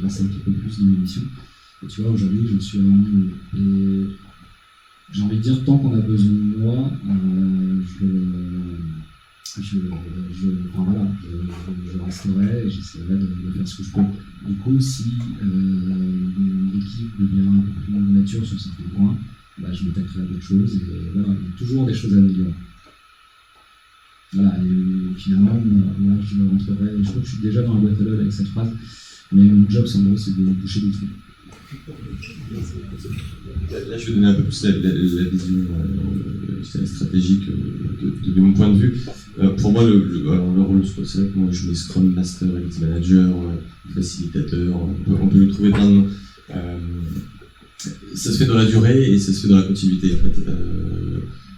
reste un petit peu plus dans l'émission. Et tu vois, aujourd'hui, je suis vraiment. Et j'ai envie de dire, tant qu'on a besoin de moi, je resterai et j'essaierai de faire ce que je peux. Du coup, si l'équipe devient un peu plus mature sur certains points, bah, je m'attaquerai à d'autres choses et voilà, il y a toujours des choses à améliorer. Voilà, et finalement, moi je rentrerai, je crois que je suis déjà dans la boîte à l'œil avec cette phrase, mais mon job, c'est en gros, c'est de boucher des trous. Là, je vais donner un peu plus la vision stratégique de mon point de vue. Pour moi, le rôle, c'est vrai que moi, je mets Scrum Master, Elite Manager, facilitateur, on peut lui trouver plein de noms. Ça se fait dans la durée et ça se fait dans la continuité, en fait.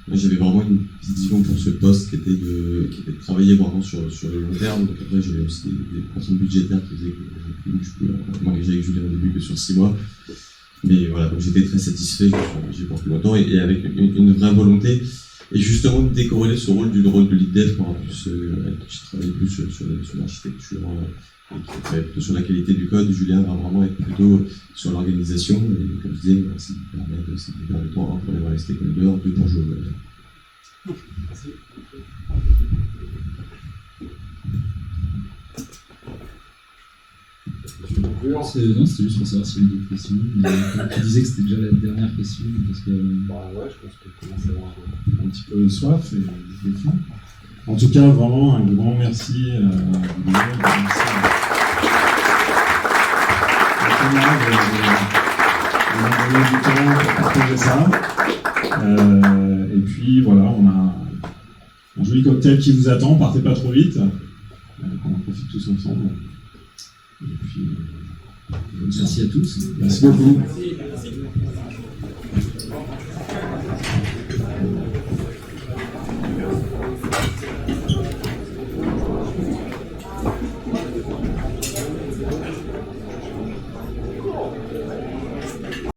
Moi, j'avais vraiment une vision pour ce poste qui était de travailler vraiment sur le long terme. Donc après, j'avais aussi des contraintes budgétaires qui faisaient que je pouvais m'engager avec Julien au début que sur 6 mois. Mais voilà, donc j'étais très satisfait, j'ai pour plus longtemps et avec une vraie volonté. Et justement, de décorréler ce rôle du rôle de lead dev pour plus, qui travaille plus sur l'architecture et qui travaille plutôt sur la qualité du code. Julien va vraiment être plutôt sur l'organisation. Et comme je disais, ça me permet de perdre du temps pour aller voir les stakeholders, 2 pour jouer au web. Non, c'était juste pour savoir s'il y avait d'autres questions. Mais tu disais que c'était déjà la dernière question. Parce que... Bah ouais, je pense qu'on commence à avoir un petit peu soif et faim. En tout cas, vraiment un grand merci à vous. Merci à donné du temps pour partager ça. Et puis voilà, on a un joli cocktail qui vous attend. Partez pas trop vite. On en profite tous ensemble. Et puis, merci à tous. Merci beaucoup. Merci.